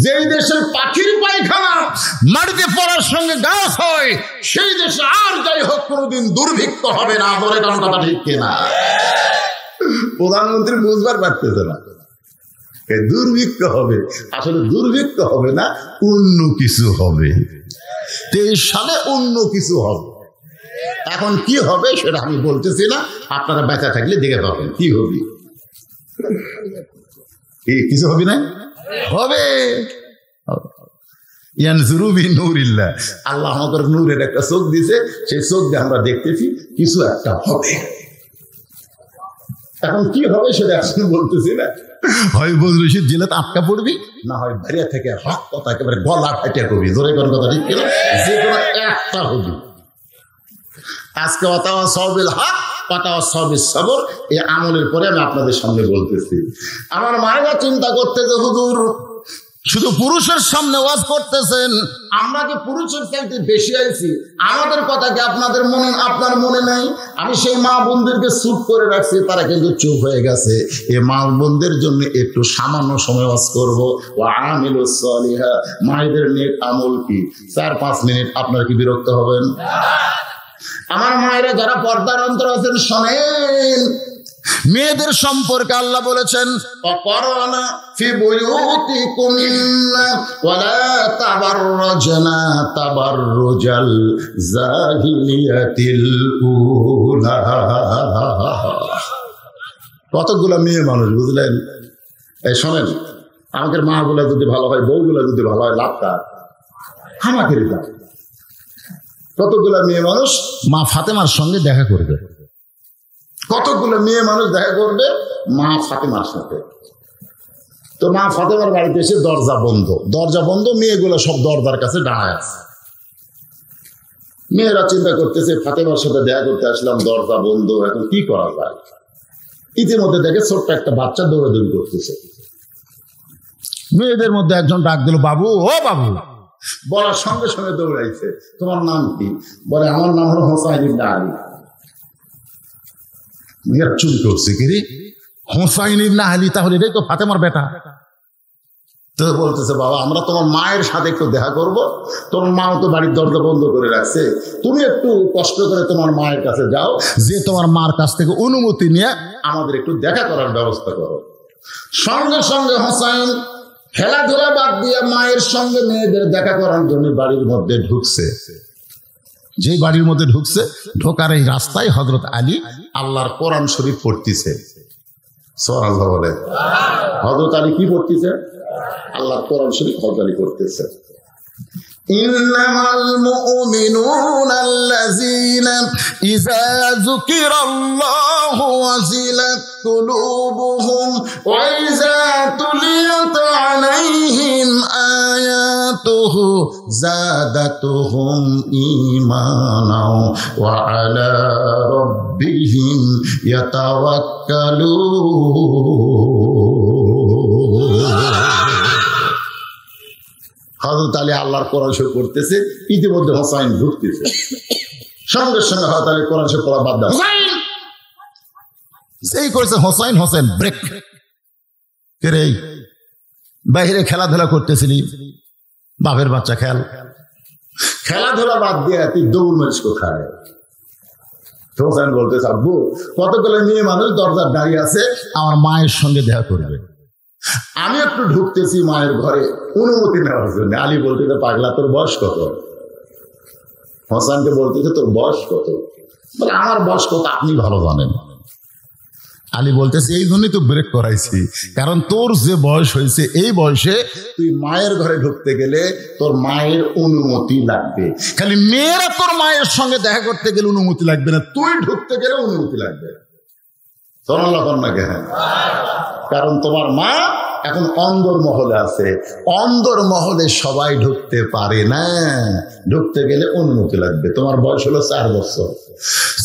যেই দেশের পাখির পায়খানা মাটিতে পড়ার সঙ্গে গাছ হয়, সেই দেশে আর যাই হোক কোনোদিন দুর্ভিক্ষ হবে না। বলে কারণ কথা ঠিক কিনা? প্রধানমন্ত্রী বুঝবার পারতেছে না, দুর্ভিক্ষ হবে। আসলে দুর্ভিক্ষ হবে না, অন্য কিছু হবে। 23 সালে অন্য কিছু হবে। এখন কি হবে সেটা আমি বলতেছি না, আপনারা বেঁচে থাকলে দেখে পাবেন কি হবে। কিছু হবে না, হবে। আল্লাহ আমাদের নূরের একটা চোখ দিছে, সেই চোখ দিয়ে আমরা দেখতেছি কিছু একটা হবে। এখন কি হবে সেটা এখন বলতেছি না। হয় বজরশিদ জেলাতে আটকা পড়বি, না হয় বাইরে থেকে হক কথা একেবারে গলা ফাটে করবি। ধরে কোন কথা ঠিক কিনা? যে কোনো একটা হবে। আজকে অতাওয়া সবিল হক অতাওয়া সবিল সবর, এই আমলের পরে আমি আপনাদের সামনে বলতেছি। আমার মায়েরা চিন্তা করতেছে হুজুর শুধু পুরুষের সামনে ওয়াজ করতেছেন, আমরা কি পুরুষের চাইতে বেশি আইছি? আমাদের কথা কি আপনাদের মনে, আপনার মনে নাই? আমি সেই মা বোনদেরকে চুপ করে রাখছি, তারা কিন্তু চুপ হয়ে গেছে। এই মা বোনদের জন্য একটু সামান্য সময় ওয়াজ করবো। ওয়া আমিলুস সালিহা, মায়েদের নেক আমল কি 4-5 মিনিট। আপনারা কি বিরক্ত হবেন? আমার মায়েরা যারা পর্দার অন্তর আছেন শোনেন, মেয়েদের সম্পর্কে আল্লাহ বলেছেন অপরনা ফি বুয়ুতিকুন্না ওয়ালা তাবাররাজনা তাবাররুজাল জাহিলিয়াতিল উলা। কতগুলো মেয়ে মানুষ বুঝলেন? এই শোনেন, আমাদের মা গুলা যদি ভালো হয়, বউগুলা যদি ভালো হয়, লাভ কার? আমাদের লাভ। কতগুলো মেয়ে মানুষ মা ফাতেমার সঙ্গে দেখা করবে, কতগুলো মেয়ে মানুষ দেখা করবে মা ফাতেমার সাথে। তো মা ফাতেমার বাড়িতে এসে দরজা বন্ধ, দরজা বন্ধ, মেয়েগুলো সব দরজার কাছে দাঁড়ায় আছে। মেয়েরা চিন্তা করতেছে ফাতেমার সাথে দেখা করতে আসলাম, দরজা বন্ধ, এখন কি করা যায়? ইতিমধ্যে দেখে ছোট্ট একটা বাচ্চা দৌড়াদৌড়ি করতেছে। মেয়েদের মধ্যে একজন ডাক দিল, বাবু, ও বাবু। বলার সঙ্গে সঙ্গে দৌড়াইছে, তোমার নাম কি? বলে আমার নাম হলো হোসাইন ইবনে আলী। চুপ করছে, কি রে হোসাইন ইবনে আলী? তাহলে এটাই তো ফাতেমার বেটা। তো বলতেছে বাবা আমরা তোমার মায়ের সাথে একটু দেখা করব, তোমার মাও তো বাড়ির দরজা বন্ধ করে রাখছে, তুমি একটু কষ্ট করে তোমার মায়ের কাছে যাও, যে তোমার মার কাছ থেকে অনুমতি নিয়ে আমাদের একটু দেখা করার ব্যবস্থা করো। সঙ্গে সঙ্গে হোসাইন খেলাধুলা বাদ দিয়ে মায়ের সঙ্গে মেয়েদের দেখা করার জন্য বাড়ির মধ্যে ঢুকছে। যে বাড়ির মধ্যে ঢুকছে, ঢোকার এই রাস্তায় হযরত আলী আল্লাহর কোরআন শরীফ পড়তেছে। সুবহানাল্লাহ বলে। হযরত আলী কি পড়তেছে? আল্লাহর কোরআন শরীফ হযরত আলী পড়তেছে। ইন্নামাল মুমিনুনা আল্লাযীনা ইযা যুকিরাল্লাহু ওয়াজিলাত কুলুবুহুম ওয়া ইযা তুলিয়াত আলাইহিম আয়াতুহু যাদাতুহুম ঈমানাও ওয়া আলা রাব্বিহিম ইয়াতাওয়াক্কালুন। হযরত আলী আল্লাহর কোরআন শরীফ পড়তেছে, ইতিমধ্যে হোসাইন ঢুকতেছে। সঙ্গে সঙ্গে হযরত আলী কোরআন শরীফ পড়া বাদ দেন, সেই করেছে হোসাইন। হোসেন ব্রেক রে, বাইরে খেলাধুলা করতেছিলি, বাপের বাচ্চা খেলাধুলা বাদ দিয়ে তুই দৌড় মারিস কোথায়? হোসেন বলতেছে আব্বু কতগুলো মেয়ে মানুষ দরজার দাঁড়িয়ে আছে, আমার মায়ের সঙ্গে দেখা করবে, আমি একটু ঢুকতেছি মায়ের ঘরে অনুমতি নেওয়ার জন্য। আলী বলতেছে পাগলা তোর বয়স কত? হোসেনকে বলতেছে তোর বয়স কত? বলে আমার বয়স কত আপনি ভালো জানেন। আলী বলতেছে এই জন্যই তো ব্রেক করাইছি, কারণ তোর যে বয়স হয়েছে এই বয়সে তুই মায়ের ঘরে ঢুকতে গেলে তোর মায়ের অনুমতি লাগবে। খালি মেয়েরা তোর মায়ের সঙ্গে দেখা করতে গেলে অনুমতি লাগবে না, তুই ঢুকতে গেলে অনুমতি লাগবে। কারণ তোমার মা এখন অন্দর মহলে আছে। অন্দর মহলে সবাই ঢুকতে পারে না, ঢুকতে গেলে অনুমতি লাগবে। তোমার বয়স হলো 4 বছর,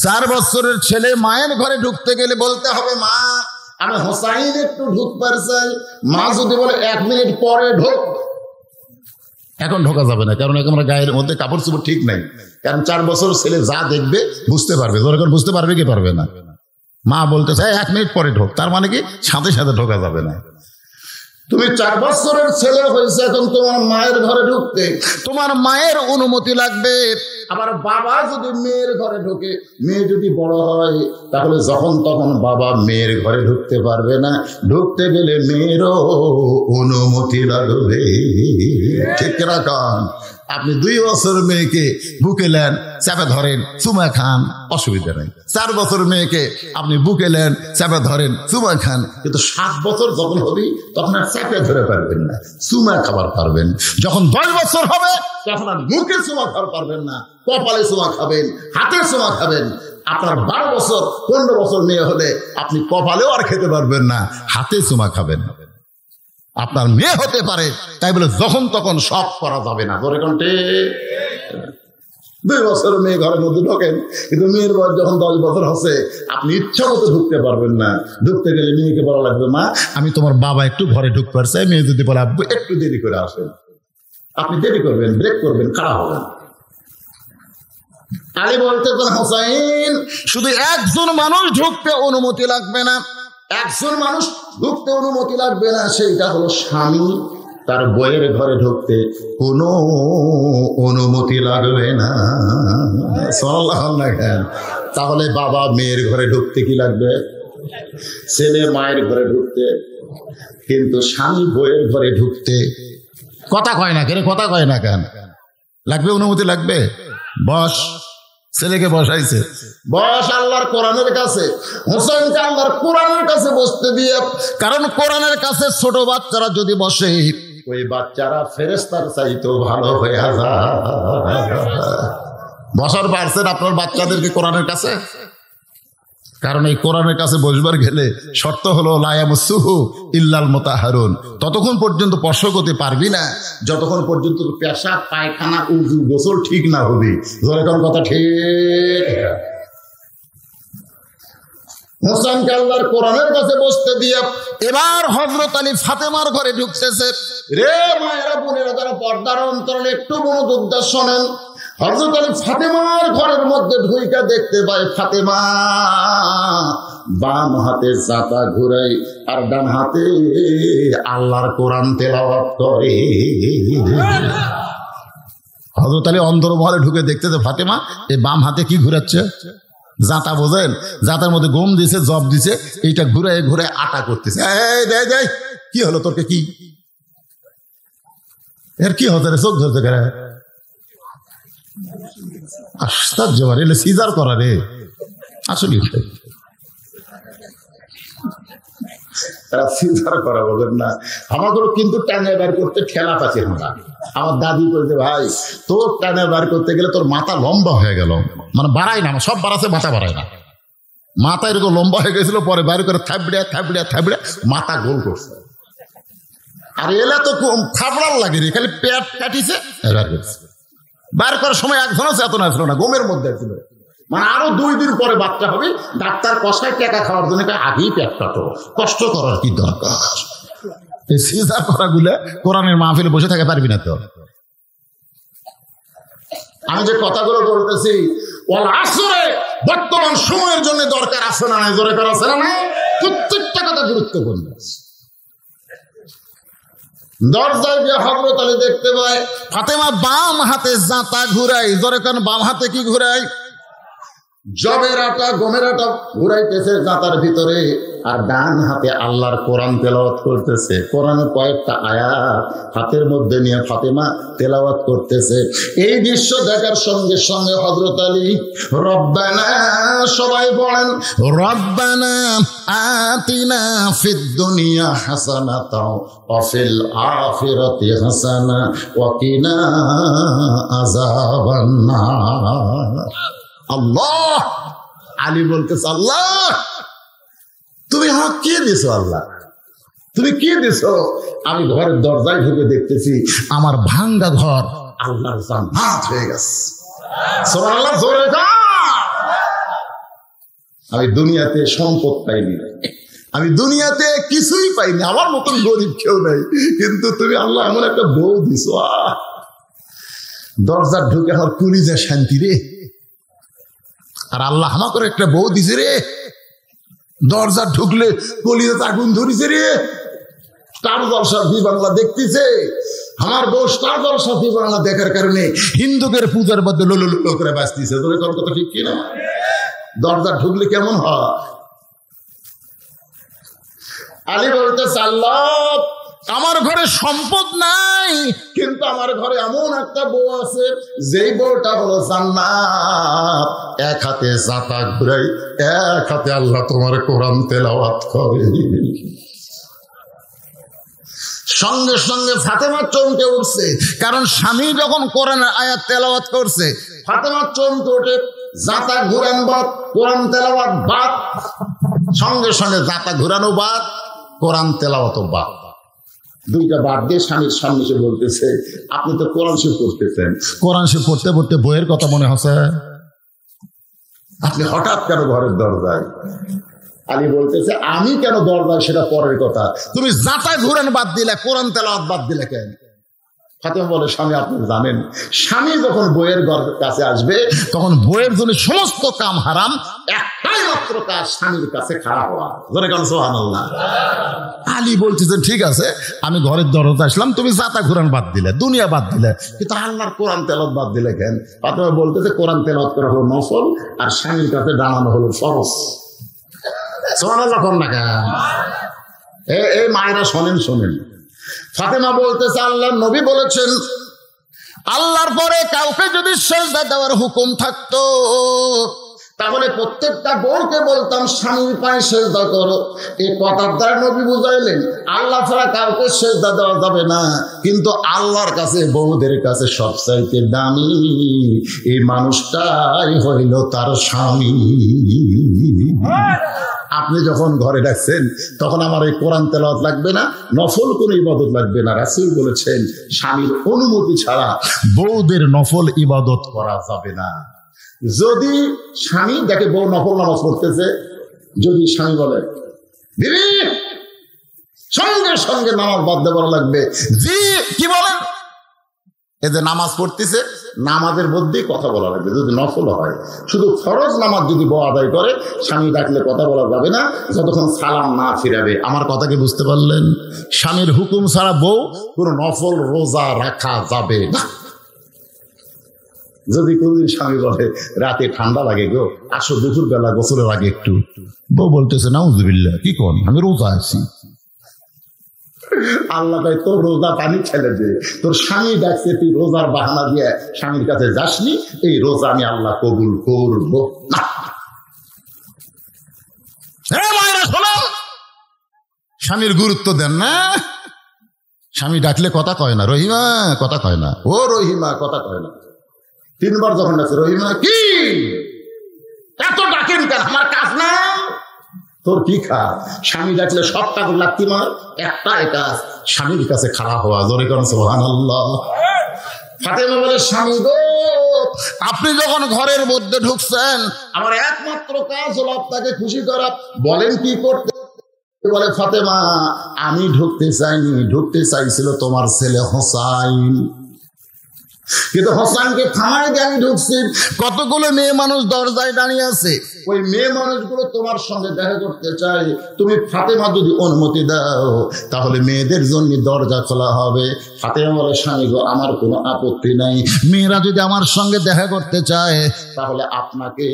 4 বছরের ছেলে মায়ের ঘরে ঢুকতে গেলে বলতে হবে, মা আমি হোসাইন একটু ঢুকবার চাই। মা যদি বলে 1 মিনিট পরে ঢোক, এখন ঢোকা যাবে না, কারণ এখন গায়ের মধ্যে কাপড় চোপড় ঠিক নাই। কারণ 4 বছর ছেলে যা দেখবে বুঝতে পারবে, যখন বুঝতে পারবে কি পারবে না। মা বলতে চায় 1 মিনিট পরে ঢোক, তার মানে কি সাথে সাথে ঢোকা যাবে না। তুমি 4 বছরের ছেলে হয়েছে, এখন তোমার মায়ের ঘরে ঢুকতে তোমার মায়ের অনুমতি লাগবে। আবার বাবা যদি মেয়ের ঘরে ঢোকে, মেয়ে যদি বড় হয়, তাহলে যখন তখন বাবা মেয়ের ঘরে ঢুকতে পারবে না। ঢুকতে গেলে মেয়েরও অনুমতি লাগবে। ঠিক রাখান। আপনি 2 বছর মেয়েকে বুকে নেন, চাপে ধরেন, চুমা খান, অসুবিধা নেই। 4 বছর মেয়েকে আপনি বুকে নেন, চাপে ধরেন, চুমা খান। কিন্তু 7 বছর যখন হবে তখন আর চাপে ধরে পারবেন না, চুমা খাবার পারবেন। যখন 10 বছর হবে তখন আর মুখে চুমা খাবার পারবেন না, কপালে চুমা খাবেন, হাতে চুমা খাবেন। আপনার 12 বছর 15 বছর মেয়ে হলে আপনি কপালেও আর খেতে পারবেন না, হাতে চুমা খাবেন। আপনার মেয়ে হতে পারে, তাই বলে যখন তখন সব করা যাবে না। ধরে কণ্ঠে 2 বছর মেয়ে ঘরের মধ্যে ঢোকেন, কিন্তু মেয়ের বয়স যখন 10 বছর হচ্ছে আপনি ইচ্ছা মতো ঢুকতে পারবেন না। ঢুকতে গেলে মেয়েকে বলা লাগবে, মা আমি তোমার বাবা একটু ঘরে ঢুকতে পারছি। মেয়ে যদি বলে আব্বু একটু দেরি করে আসেন, আপনি দেরি করবেন, ব্রেক করবেন, খারাপ হবেন। আলী বলতেছেন, হোসাইন শুধু একজন মানুষ ঢুকতে অনুমতি লাগবে না, একজন মানুষ ঢুকতে অনুমতি লাগবে না, সেইটা হলো স্বামী। তার বইয়ের ঘরে ঢুকতে কোনো অনুমতি লাগবে না। তাহলে বাবা মেয়ের ঘরে ঢুকতে কি লাগবে? ছেলে মায়ের ঘরে ঢুকতে। কিন্তু স্বামী বইয়ের ঘরে ঢুকতে কথা কয় না কেন? কথা কয় না কেন? লাগবে, অনুমতি লাগবে। বস, ছেলেকে বসাইছে, বস আল্লাহর কোরআনের কাছে। হোসেনকে আল্লাহর কোরআনের কাছে বসতে দিয়ে, কারণ কোরআনের কাছে ছোট বাচ্চারা যদি বসে, ওই বাচ্চারা ফেরেশতার চাইতেও ভালো হয়ে যায়। বসার পারছেন আপনার বাচ্চাদেরকে কোরআনের কাছে? কারণ এই কোরআনের কাছে বসবার গেলে শর্ত হলো লা ইয়ামাসসুহু ইল্লাল মুতাহহারুন। ততক্ষণ পর্যন্ত স্পর্শ করতে পারবি না যতক্ষণ পর্যন্ত পেশাব, পায়খানা, উযু, গোসল ঠিক না হবে। ধরে কোন কথা ঠিক? হোসেনকে আল্লাহর কোরআনের কাছে বসতে দিয়ে এবার হযরত আলী ফাতেমার ঘরে ঢুকতেছে। রে মায়েরা, বোনেরা, যারা পর্দার অন্তরালে একটু মনোযোগ দিয়ে শোনেন। হযরত আলী ফাতেমার ঘরের মধ্যে ঢুইকা দেখতে পায় ফাতেমা বাম হাতে জাতা ঘুরাই আর ডান হাতে আল্লাহর কোরআন তেলাওয়াত করে। হযরত আলী অন্তর্মহলে ঢুকে দেখতেছে ফাতেমা এই বাম হাতে কি ঘুরাচ্ছে? জাতা, বোঝেন? জাতার মধ্যে গম দিছে, জব দিছে, এইটা ঘুরে ঘুরে আটা করতেছে। কি হলো তোরকে? কি এর কি হতে রে? চোখ ধরতে গেলে আশ্চর্য, এলে সিজার করা রে। আসলে সিজার করা বলেন না, আমাদেরও কিন্তু টানে বার করতে ঠেলা পাচ্ছি আমরা। আমার দাদি বলতে, ভাই তোর টানে বার করতে গেলে তোর মাথা লম্বা হয়ে গেল, মানে বাড়াই না, সব বাড়াচ্ছে, মাথা বাড়ায় না। মাথা এরকম লম্বা হয়ে গেছিল, পরে বাইরে করে থাবড়িয়া থাবড়িয়া থাবড়িয়া মাথা গোল করছে। আর এলা তো খাবড়ার লাগে রে, খালি পেট কাটিছে, বার করার সময় একজন আছে, এত না ছিল না, গমের মধ্যে ছিল। মানে আরো 2 দিন পরে বাচ্চা হবে, ডাক্তার কষায় টাকা খাওয়ার জন্য আগেই পেট কাটো, কষ্ট করার কি দরকার? এই সিজার করা গুলা কোরআনের মাহফিলে বসে থাকতে পারবি না তো। আমি যে কথাগুলো বলতেছি ওয়াল আসরে বর্তমান সময়ের জন্য দরকার আছে না নাই? দরকার আছে না নাই? প্রত্যেকটা কথা গুরুত্বপূর্ণ। দরজায় গিয়ে হযরত আলী দেখতে পায় ফাতেমা বাম হাতে জাতা ঘুরাই। দরকার বাম হাতে কি ঘুরাই? জবের আটা, গমের আটা ঘুরাইতেছে জাতার ভিতরে, আর ডান হাতে আল্লাহর কোরআন তেলাওয়াত করতেছে। কোরআনের কয়েকটা আয়াত হাতের মধ্যে নিয়ে ফাতেমা তেলাওয়াত করতেছে। এই দৃশ্য দেখার সঙ্গে সঙ্গে হযরত আলী রব্বানা, সবাই বলেন রব্বানা আতিনা ফিদ দুনিয়া হাসানাতাও ওয়া ফিল আখিরাতি হাসানা ওয়া কিনা আযাবান নার। আল্লাহ, আলী বলতেছে, আল্লাহ তুমি আমাকে কে দিছো? আল্লাহ তুমি কি দিছো? আমি ঘরের দরজায় ঢুকে দেখতেছি আমার ভাঙ্গা ঘর আল্লাহর জান্নাত হয়ে গেছে। সুবহানাল্লাহ, জোরে বল। আমি দুনিয়াতে সম্পদ পাইনি, আমি দুনিয়াতে কিছুই পাইনি, আমার মতন গরিব কেউ নাই, কিন্তু তুমি আল্লাহ এমন একটা বউ দিছো, দরজার ঢুকে আমার কলিজা শান্তি রে। আর আল্লাহ আমাকে একটা বউ দিছে রে, দরজা ঢুকলে কলিজাতে আগুন ধরিছে রে। স্টার জলসা জি বাংলা দেখতেছে, আমার বউ স্টার জলসা জি বাংলা দেখার কারণে হিন্দুদের পূজার মধ্যে লোলো লোলো করে বাঁচতেছে। তোর কথা ঠিক কিনা? দরজা ঢুকলে কেমন হয়? আলী বলতেছে, আল্লাহ আমার ঘরে সম্পদ নাই, কিন্তু আমার ঘরে এমন একটা বউ আছে, যেই বউটা হলো জান্নাত। এক হাতে জাতা ঘুরাই, এক হাতে আল্লাহ তোমার কোরআন তেলাওয়াত করে। সঙ্গে সঙ্গে ফাতেমা চমকে উঠছে, কারণ স্বামী যখন কোরআনের আয়াত তেলাওয়াত করছে, ফাতেমা চমকে উঠে, জাতা ঘুরান বাদ, কোরআন তেলাওয়াত বাদ। সঙ্গে সঙ্গে জাতা ঘুরানো বাদ, কোরআন তেলাওয়াত বাদ, দুইটা বাদ দিয়ে স্বামীর সামনে এসে বলতেছে, আপনি তো কোরআন শরীফ পড়তেছেন, কোরআন শরীফ পড়তে পড়তে বইয়ের কথা মনে হচ্ছে, আপনি হঠাৎ কেন ঘরের দরজায়? আলী বলতেছে, আমি কেন দরজায় সেটা পরের কথা, তুমি জাতা ঘুরান বাদ দিলে, কোরআন তেলাওয়াত বাদ দিলে কেন? ফাতেমা বলে, স্বামী আপনি জানেন, স্বামী যখন বইয়ের কাছে আসবে তখন বইয়ের জন্য সমস্ত কাম হারাম, একটাই মাত্র কাজ স্বামীর কাছে খারাপ হওয়া। জোরে কান সুবহানাল্লাহ। আলী বলতেছে, ঠিক আছে আমি ঘরের দরজা আসলাম, তুমি জাতা ঘুরান বাদ দিলে, দুনিয়া বাদ দিলে, কিন্তু আল্লাহর কোরআন তেলাওয়াত বাদ দিলে কেন? ফাতেমা বলতেছে, কোরআন তেলাওয়াত করা হলো নফল, আর স্বামীর কাছে দাঁড়ানো হলো ফরজ। সুবহানাল্লাহ কোন না কেন? এই মায়েরা শোনেন শোনেন। ফাতেমা বলতেছে, আল্লাহর নবী বলেছেন, আল্লাহর পরে কাউকে যদি সিজদা দেওয়ার হুকুম থাকতো, তাহলে প্রত্যেকটা বউকে বলতাম স্বামীর পায়ে সিজদা করো। এই কথার দ্বারা নবী বুঝাইলেন আল্লাহ ছাড়া কাউকে সিজদা দেওয়া যাবে না, কিন্তু আল্লাহর কাছে বউদের কাছে সবচাইতে দামি এই মানুষটাই হইল তার স্বামী। আপনি যখন ঘরে ডাকছেন তখন আমার এই কোরআন তেলাওয়াত লাগবে না, নফল কোনো ইবাদত লাগবে না। রাসূল বলেছেন, স্বামীর অনুমতি ছাড়া বউদের নফল ইবাদত করা যাবে না। যদি স্বামী দেখে বউ নফল নামাজ পড়তেছে, যদি স্বামী বলে দিদি, সঙ্গে সঙ্গে নামাজ বাদ দেওয়া লাগবে। জি কি বলেন? এই যে নামাজ পড়তেছে, নামাজের মধ্যেই কথা বলা লাগবে, যদি নফল হয়। শুধু ফরজ নামাজ যদি বউ আদায় করে, স্বামী ডাকলে কথা বলা যাবে না যতক্ষণ সালাম না ফিরাবে। আমার কথা কি বুঝতে পারলেন? স্বামীর হুকুম ছাড়া বউ কোনো নফল রোজা রাখা যাবে না। যদি কোনদিন স্বামী বলে রাতে ঠান্ডা লাগে গো, আসো দুপুর বেলা গোসলের আগে একটু, বউ বলতেছে নাউজুবিল্লাহ, কি কোন, আমি রোজা আছি। আল্লাহ ভাই তোর রোজা পানি ছেড়ে দে, তোর স্বামী ডাকছে, তুই রোজার বাহানা দিয়ে স্বামীর কাছে যাসনি, এই রোজা আমি আল্লাহ কবুল করব না। স্বামীর গুরুত্ব দেন না, স্বামী ডাকলে কথা কয় না, রহিমা কথা কয় না, ও রহিমা কথা কয় না। 3 বার যখন ডাকছে, রহিমা কি এত ডাকেন কেন, আমার কাজ না, তোর কি কাজ? স্বামী ডাকলে সব কাজ লাগতি মার, একটাই কাজ স্বামীর কাছে খারাপ হওয়া। জোরে করেন সুবহানাল্লাহ। ফাতেমা বলে, স্বামী গো, আপনি যখন ঘরের মধ্যে ঢুকছেন, আমার একমাত্র কাজ হলো আপনাকে খুশি করা। বলেন কি করতে? বলে, ফাতেমা আমি ঢুকতে চাইনি, ঢুকতে চাইছিল তোমার ছেলে হোসাইন, কিন্তু হোসাইনকে থামায় দিয়ে আমি ঢুকছি। কতগুলো মেয়ে মানুষ দরজায় দাঁড়িয়ে আছে, ওই মেয়ে মানুষগুলো তোমার সঙ্গে দেখা করতে চাই। তুমি ফাতেমা যদি অনুমতি দাও তাহলে মেয়েদের জন্য দরজা খোলা হবে। ফাতেমা বলে, স্বামী গো, আমার কোনো আপত্তি নাই, মেয়েরা যদি আমার সঙ্গে দেখা করতে চায় তাহলে আপনাকে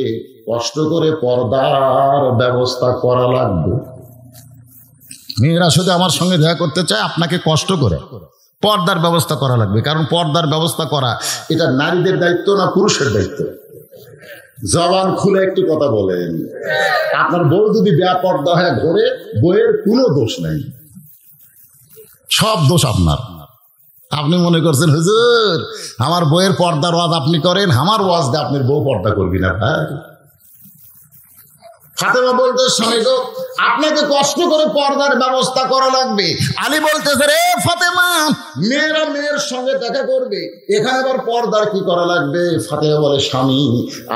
কষ্ট করে পর্দার ব্যবস্থা করা লাগবে। মেয়েরা যদি আমার সঙ্গে দেখা করতে চায় আপনাকে কষ্ট করে পর্দার ব্যবস্থা করা লাগবে, কারণ পর্দার ব্যবস্থা করা এটা নারীদের দায়িত্ব না পুরুষের দায়িত্ব? জবান খুলে একটু কথা বলেন। আপনার বউ যদি বেপর্দা হয়ে ঘোরে, বউয়ের কোনো দোষ নাই, সব দোষ আপনার। আপনি মনে করছেন হুজুর আমার বউয়ের পর্দার ওয়াজ আপনি করেন, আমার ওয়াজ দিয়ে আপনার বউ পর্দা করবি না। ভাই ফাতেমা বলতে স্বামী গো আপনাকে কষ্ট করে পর্দার ব্যবস্থা করা লাগবে। আলী বলতেছে রে ফাতেমা মেয়েরা মেয়ের সঙ্গে দেখা করবে, এখানে আবার পর্দার কি করা লাগবে? ফাতেমা বলে স্বামী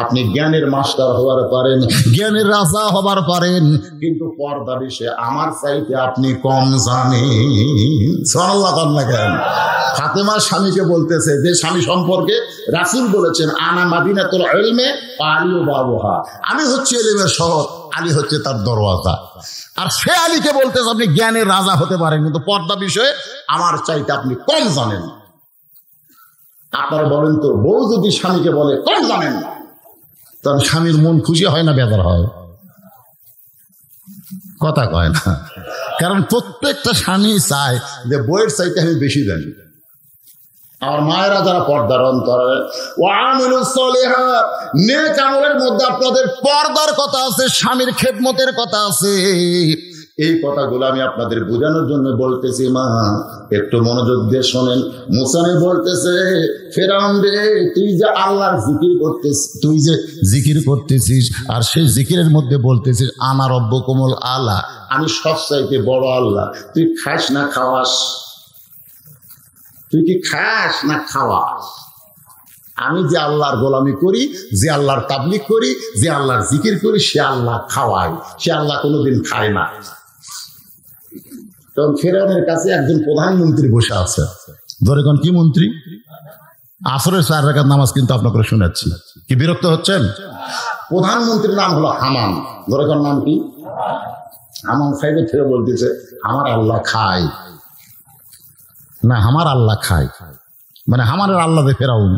আপনি জ্ঞানের মাস্টার হবার পারেন, জ্ঞানের রাজা হবার পারেন, কিন্তু পর্দা বিষয়ে আমার চাইতে আপনি কম জানেন। সুবহানাল্লাহ না কেন? ফাতেমা স্বামীকে বলতেছে যে স্বামী সম্পর্কে রাসূল বলেছেন আনা মাদিনাতুল ইলমে আলী বাবুহা, আমি হচ্ছে ইলমের শহর, আলী হচ্ছে তার দরওয়াজা। আর সে আলীকে বলতেছে আপনি জ্ঞানের রাজা হতে পারেন কিন্তু পর্দা বিষয়ে আমার চাইতে আপনি কম জানেন। আপনারা বলেন তো বউ যদি স্বামীকে বলে কম জানেন না, তখন স্বামীর মন খুশি হয় না বেজার হয়? কথা কয় না, কারণ প্রত্যেকটা স্বামী চায় যে বউয়ের চাইতে আমি বেশি জানি। আমার মায়েরা যারা পর্দার অন্তরে ওয়ামিলুস সলিহাত নেক আমলের মধ্যে আপনাদের পর্দার কথা আছে, স্বামীর খেদমতের কথা আছে। এই কথাগুলো আমি আপনাদের বোঝানোর জন্য বলতেছি। মা একটু মনোযোগ দিয়ে শোনেন। মুসা নবী বলতেছে ফেরাউন রে তুই যে আল্লাহর জিকির করতেছিস, তুই যে জিকির করতেছিস আর সেই জিকিরের মধ্যে বলতেছিস আনা রব্বুকুমুল আলা, আমি সবচাইতে বড় আল্লাহ, তুই খাস না খাওয়াস? তুই কি খাস না খাওয়াস? আমি যে আল্লাহর গোলামি করি, যে আল্লাহর তাবলীগ করি, যে আল্লাহর জিকির করি, সে আল্লাহ খাওয়ায়, সে আল্লাহ কোনোদিন খায় না। তখন ফেরাউনের কাছে একজন প্রধানমন্ত্রী বসে আছে। ধরে কোন কি মন্ত্রী? আসরের 4 রাকাত নামাজ কিন্তু আপনাকে শোনাচ্ছি, কি বিরক্ত হচ্ছেন? প্রধানমন্ত্রীর নাম হলো হামান। ধরে কোন নাম কি? হামান সাহেবের থেকে বলতেছে আমার আল্লাহ খায় না, আমার আল্লাহ খায়, মানে আমার আল্লাহ দে ফেরাউন।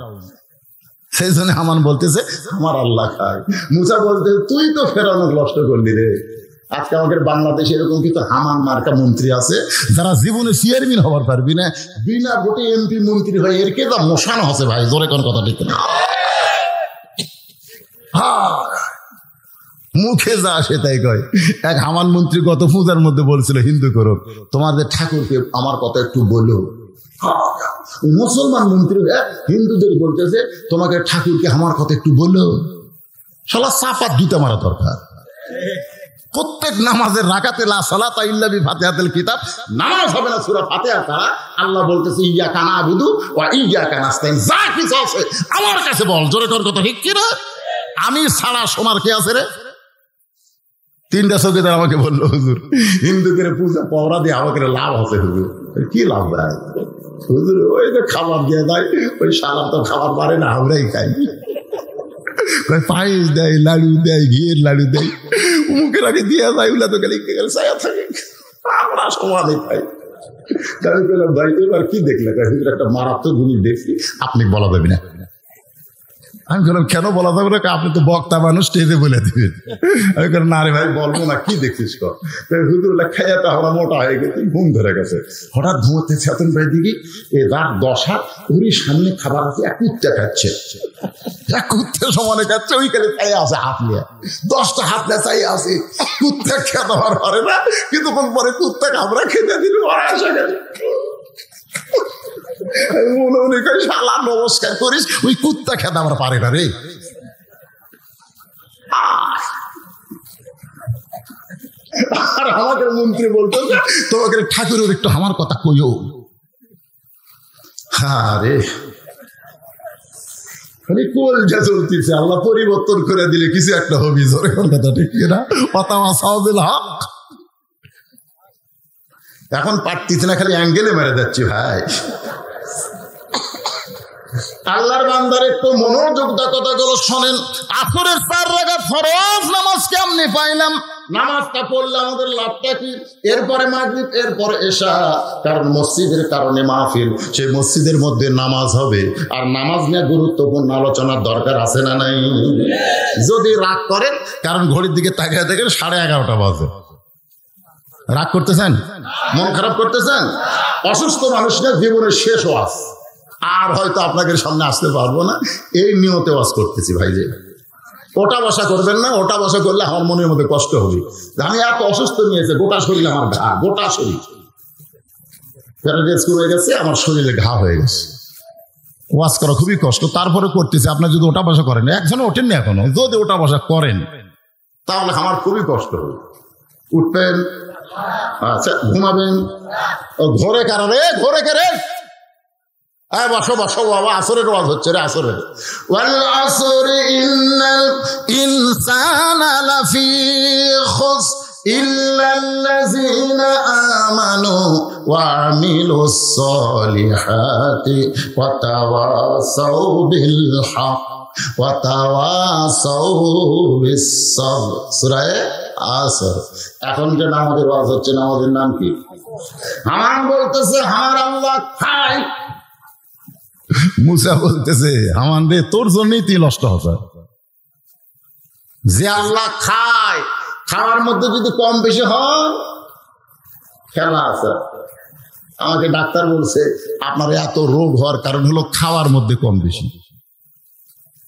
সেই জন্য হামান বলতেছে আমার আল্লাহ খায়। মুসা বলতে তুই তো ফেরাউনকে নষ্ট করলি রে। আজকে আমাদের বাংলাদেশে এরকম কিছু হামান মার্কা মন্ত্রী আছে যারা জীবনে চেয়ারম্যান হবার পারবি না, বিনা ভোটে এমপি মন্ত্রী হয়, এর কে যা মশানো আছে ভাই, জোরে কোন কথা ঠিক না। মুখে যা আসে তাই কয়। এক হামান মন্ত্রী গত পূজার মধ্যে বলছিল হিন্দু করো, তোমাদের ঠাকুরকে আমার কথা একটু বলো। মুসলমান মন্ত্রী হিন্দুদের বলতেছে তোমাকে ঠাকুরকে আমার কথা একটু বলো। শালা চাপাত দুটা মারা দরকার। প্রত্যেক নামাজের রাকাতে লা সালাতা ইল্লা বিফাতিহাতিল কিতাব, নামাজ হবে না সূরা ফাতিহা ছাড়া। আল্লাহ বলতেছে ইয়াকা না'বুদু ওয়া ইয়াকা নাস্তাইন, যা কিছু আছে আমার কাছে বল। জোরে তোর কথা ঠিক কি না? আমি ছাড়া শোনার কে আছে রে? 3টা চৌকিদার আমাকে বললো হুজুর হিন্দুদের পূজা পহরা দিয়ে আমাকে লাভ আছে। হুজুর কি লাভ দেয়? হুজুর ওই যে খাবার দিয়ে দেয়, ওই শালা তো খাবার পারে না, আমরাই খাই। পায়েস দেয়, লাড়ু দেয়, ঘিয়ের লাড়ু দেয়, মুখের আগে দিয়ে যায়, ওগুলা তো গেলে ছায়া থাকে, আমরা সমানে খাই। আমি বললাম ভাই এবার কি দেখলে? হুজুর একটা মারাত্মক জিনিস দেখছি, আপনি বলা যাবে না। আমি বললাম কেন বলা যাবে না? আপনি তো বক্তা মানুষ, স্টেজে বলে দিবেন। আমি বললাম না রে ভাই বলবো না, কি দেখছিস কর। হুজুর খাইয়া তো আমরা মোটা হয়ে গেছি, ঘুম ধরে গেছে। হঠাৎ ঘুমোতে চেতন ভাই দিকে এই রাত 10 হাত ওরই সামনে খাবার আছে, এক কুত্তা খাচ্ছে, এক কুত্তা সমানে খাচ্ছে, ওইখানে চাই আছে হাত নিয়ে, 10টা হাত নিয়ে চাই আছে। কুত্তা খেতে দেওয়ার পারে না, কিন্তু পরে কুত্তাকে আমরা খেতে দিল, ওরা আসা গেছে। শালা নমস্কার করিস, ওই কুত্তা খেতে আমার পারে না রে। আর আমাকে মন্ত্রী বলতো তোমাকে ঠাকুরের একটু আমার কথা কইও। আরে কোলটা চলতেছে, আল্লাহ পরিবর্তন করে দিলে কিছু একটা হবি। জোরে কথা ঠিক কিনা? এখন পারতিস না, খালি অ্যাঙ্গেলে মেরে যাচ্ছি ভাই। আল্লাহর বান্দার একটু মনোযোগ দা কথাগুলো শোনেন। আসরের 4 রাকাত ফরজ নামাজ কেমনে পাইলাম? নামাজটা পড়লে আমাদের লাভটা কি? এরপরে মাগরিব, এরপরে এশা। কারণ মসজিদের কারণে মাহফিল, সেই মসজিদের মধ্যে নামাজ হবে, আর নামাজ নিয়ে গুরুত্বপূর্ণ আলোচনার দরকার আছে না নাই? যদি রাগ করেন, কারণ ঘড়ির দিকে তাকিয়ে দেখেন 11:30 বাজে, রাগ করতেছেন, মন খারাপ করতেছেন, অসুস্থ মানুষের জীবনের শেষ ওয়াজ, আর হয়তো আপনাদের সামনে আসতে পারবো না, এই নিয়তে ওয়াজ করতেছি ভাই। যে ওটা বসা করবেন না, ওটা বসা করলে আমার মনের মধ্যে কষ্ট হবে। আমি এত অসুস্থ নিয়েছে, গোটা শরীর আমার ঘা, গোটা শরীর প্যারালাইসিস হয়ে গেছে, আমার শরীরে ঘা হয়ে গেছে। ওয়াজ করা খুবই কষ্ট, তারপরে করতেছি। আপনার যদি ওটা বসা করেন, একজনে ওঠেন না এখনো, যদি ওটা বসা করেন তাহলে আমার খুবই কষ্ট হবে। উঠবেন, আচ্ছা ঘুমাবেন, ঘরে কারণে ঘরে কারে বসো বসো বাবা, আসরের ওয়াজ হচ্ছে রে, আসরের। ওয়াল আসরি ইন্নাল ইনসানা লাফি খুসর ইল্লাল্লাযীনা আমানু ওয়া আমিলুস সলিহাতি ওয়া তাওয়াসাউ বিল হক ওয়া তাওয়াসাউ বিস সাবর। সূরা আসর। এখন যে নামাজের ওয়াজ হচ্ছে, নামাজের নাম কি? হামান বলতেছে আমার আল্লাহ খায়। মুসা বলতেছে হামান রে, তোর জন্যই তুই নষ্ট হতো। যে আল্লাহ খায়, খাওয়ার মধ্যে যদি কম বেশি হয় খেলা আছে। আমাকে ডাক্তার বলছে আপনার এত রোগ হওয়ার কারণ হলো খাওয়ার মধ্যে কম বেশি।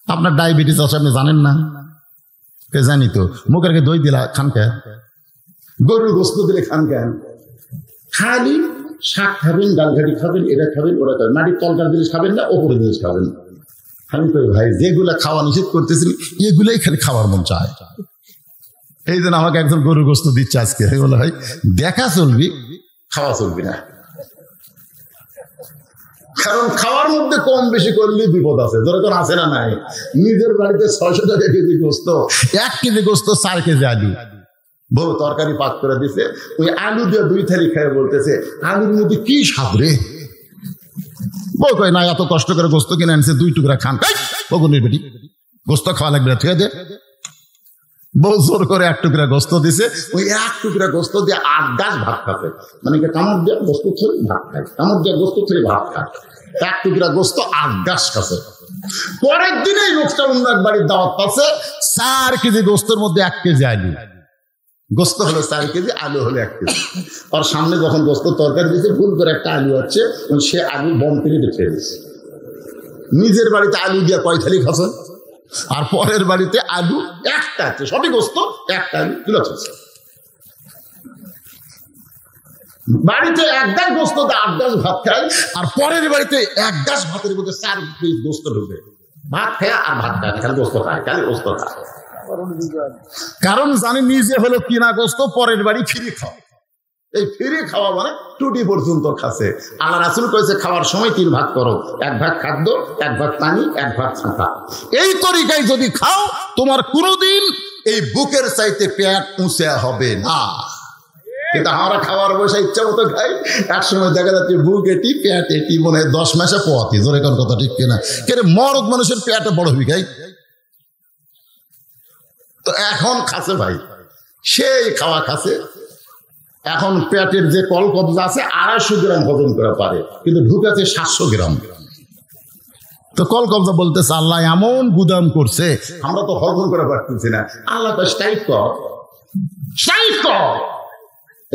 আপনার ডায়াবেটিস আছে, আপনি জানেন না? জানি তো। মুখের দই দিলা খান কেন? গরুর গোস্ত দিলে খান কেন? খালি শাক খাবেন, ডাল ঘাটি খাবেন, এটা খাবেন, ওরা খাবেন। মাটির তলকার জিনিস খাবেন না, ওপরে জিনিস খাবেন। আমি কই ভাই, যেগুলা খাওয়া নিষেধ করতেছি এগুলাই খালি খাওয়ার মন চায়। এই জন্য আমাকে একজন গরুর গোস্ত দিচ্ছে আজকে। বলে ভাই দেখা চলবি, খাওয়া চলবি না। কারণ খাওয়ার মধ্যে কম বেশি করলে বিপদ আছে। যেরকম আছে না নাই, নিজের বাড়িতে 600 টাকা কেজি গোস্ত, 1 কেজি গোস্ত 4 কেজি আলু, বউ তরকারি পাক করে দিছে, ওই আলু দিয়ে 2 থালি খেয়ে বলতেছে আলুর মধ্যে কি স্বাদ রে। বউ কয় না, এত কষ্ট করে গোস্ত কিনে আনছে, 2 টুকরা খান। বগুনের বেটি, গোস্ত খাওয়া লাগবে না, ঠিক আছে। বউ জোর করে 1 টুকরা গোস্ত দিছে, ওই 1 টুকরা গোস্ত দিয়ে 8 গাছ ভাত খাবে। মানে কি কামড় দিয়ে গোস্ত খেয়ে ভাত খায়, কামড় দিয়ে গোস্ত খেয়ে ভাত খায়। 1 টুকরা গোস্ত 8 গাছ খাচ্ছে। পরের দিনেই লোকটা অন্য এক বাড়ির দাওয়াত পাচ্ছে, 4 কেজি গোস্তের মধ্যে 1 কেজি আলু। গোস্ত হলো 4 কেজি, আলু হলো 1 কেজি। আর সামনে যখন গোস্ত তরকারি দিয়েছে, ভুল করে একটা আলু আছে, সে আলু বম থেকে খেয়ে দিচ্ছে। নিজের বাড়িতে আলু দিয়ে কয় থালি খাচ্ছে, আর পরের বাড়িতে আলু একটা আছে, সবই গোস্ত, একটা আলু তুলে খাচ্ছে। বাড়িতে 1 গাছ গোস্ত 8 গাছ ভাত খায়, আর পরের বাড়িতে 1 গাছ ভাতের মধ্যে 4 পিস গোস্ত ঢুকে। ভাত খায় আর ভাত খায়, খালি গোস্ত খায়, খালি গোস্ত খায়। কারণ জানি নিজে হলো কিনা গোস্ত, পরের বাড়ি ফ্রি খাওয়া। এই ফ্রি খাওয়া মানে টুটি পর্যন্ত খাচ্ছে। আল্লাহ রাসূল কইছে খাওয়ার সময় 3 ভাগ করো, 1 ভাগ খাদ্য, 1 ভাগ পানি, 1 ভাগ ছাতা। এই তরিকায় যদি খাও, তোমার কোনোদিন এই বুকের চাইতে পেট উঁচা হবে না। কিন্তু আমরা খাওয়ার বসে ইচ্ছা মতো খাই, এক সময় দেখা যাচ্ছে বুক এটি, পেট এটি, মনে হয় 10 মাসে পোয়াতি। জোরে কোন কথা ঠিক কিনা? কেন মরদ মানুষের পেটে বড় হবি খাই। তো এখন খাচ্ছে ভাই, সেই খাওয়া খাচ্ছে। এখন পেটের যে কল কবজা আছে 250 গ্রাম হজম করা পারে, কিন্তু ঢুকেছে 700 গ্রাম। তো কল কবজা বলতেছে আল্লাহ এমন গুদাম করছে, আমরা তো হজম করা পারতেছি না। আল্লাহ তো স্ট্রাইক কর, স্ট্রাইক কর।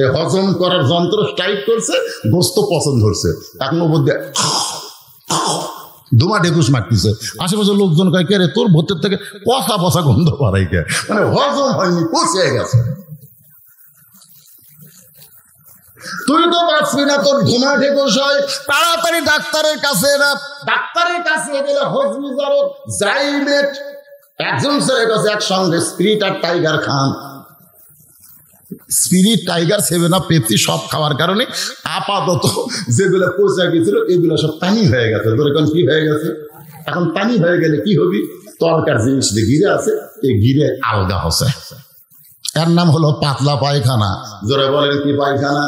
এই হজম করার যন্ত্র স্ট্রাইক করছে, গোস্ত পছন্দ হচ্ছে। এখন মধ্যে ধুমা ঢেকুস মারতেছে। আশেপাশে লোকজন কয় কে রে, তোর ভোটের থেকে পচা পচা গন্ধ পাড়াই কে, মানে হজম হয়নি, পচে গেছে। তুই তো বাঁচবি না, তোর ধুমা ঢেকুস হয়। তাড়াতাড়ি ডাক্তারের কাছে না, ডাক্তারের কাছে গেলে হজমি জারক জাইমেট একজন ছেলে কাছে একসঙ্গে স্পিরিট আর টাইগার খান। স্পিরিট, টাইগার, 7 আপ, পেপসি সব খাওয়ার কারণে আপাতত যেগুলো পচা গেছিল এগুলো সব পানি হয়ে গেছে। ধরে কোন কি হয়ে গেছে? এখন পানি হয়ে গেলে কি হবি? তরকার জিনিস যে গিরে আছে, এই গিরে আলগা হচ্ছে। এর নাম হলো পাতলা পায়খানা। জোরে বলেন কি পায়খানা?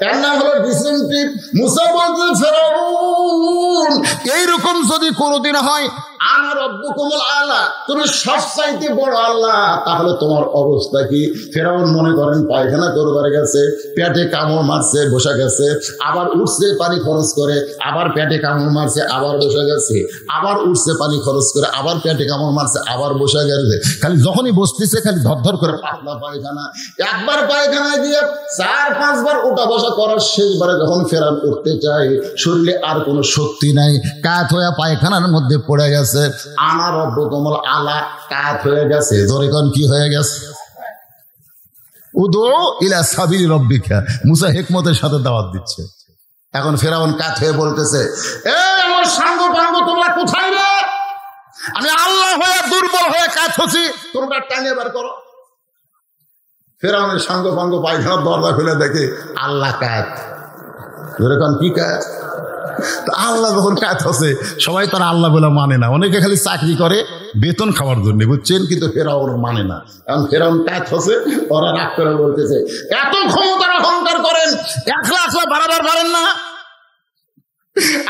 এর নাম হলো ডিসেন্ট্রি। মুসা বলতে ফেরাউন, এইরকম যদি কোনোদিন হয়, আনা রব্বুকুমুল আলা, তুমি সবচাইতে বড় আল্লাহ, তাহলে তোমার অবস্থা কি? ফেরাউন মনে করেন পায়খানা করবার গেছে, পেটে কামড় মারছে, বসে গেছে, আবার উঠছে পানি খরচ করে, আবার পেটে কামড় মারছে, আবার বসে গেছে, আবার উঠছে পানি খরচ করে, আবার পেটে কামড় মারছে, আবার বসে গেছে। খালি যখনই বসতেছে খালি ধরধর করে পাতলা পায়খানা। একবার পায়খানায় দিয়ে 4-5 বার উঠা বসা করার শেষবারে যখন ফেরাউন উঠতে চায়, শরীরে আর কোনো শক্তি নাই, কাত হয়ে পায়খানার মধ্যে পড়ে গেছে। আনা রব্বুকুমুল আলা, কাত হয়ে গেছে। ধরে কোন কি হয়ে গেছে? উদু ইলা সাবিলি রব্বিকা। মুসা হিকমতের সাথে দাওয়াত দিচ্ছে। এখন ফেরাউন কাত হয়ে বলতেছে, এ আমার সাঙ্গ পাঙ্গ তোমরা কোথায় রে? আমি আল্লাহ হয়ে দুর্বল হয়ে কাত হচ্ছি, তোমরা টানিয়ে বের করো। ফেরাউনের সাঙ্গ পাঙ্গ পায়খানার দরজা খুলে দেখে আল্লাহ কাত, এরকম কি কাজ? আল্লাহ যখন কাজ হচ্ছে সবাই তারা আল্লাহ বলে মানে না, অনেকে খালি চাকরি করে বেতন খাওয়ার জন্য, বুঝছেন? কিন্তু ফেরাউন মানে না, কারণ ফেরাউন কাজ হচ্ছে, ওরা রাগ করে বলতেছে এত ক্ষমতার অহংকার করেন, একলা একলা বাড়াবার পারেন না?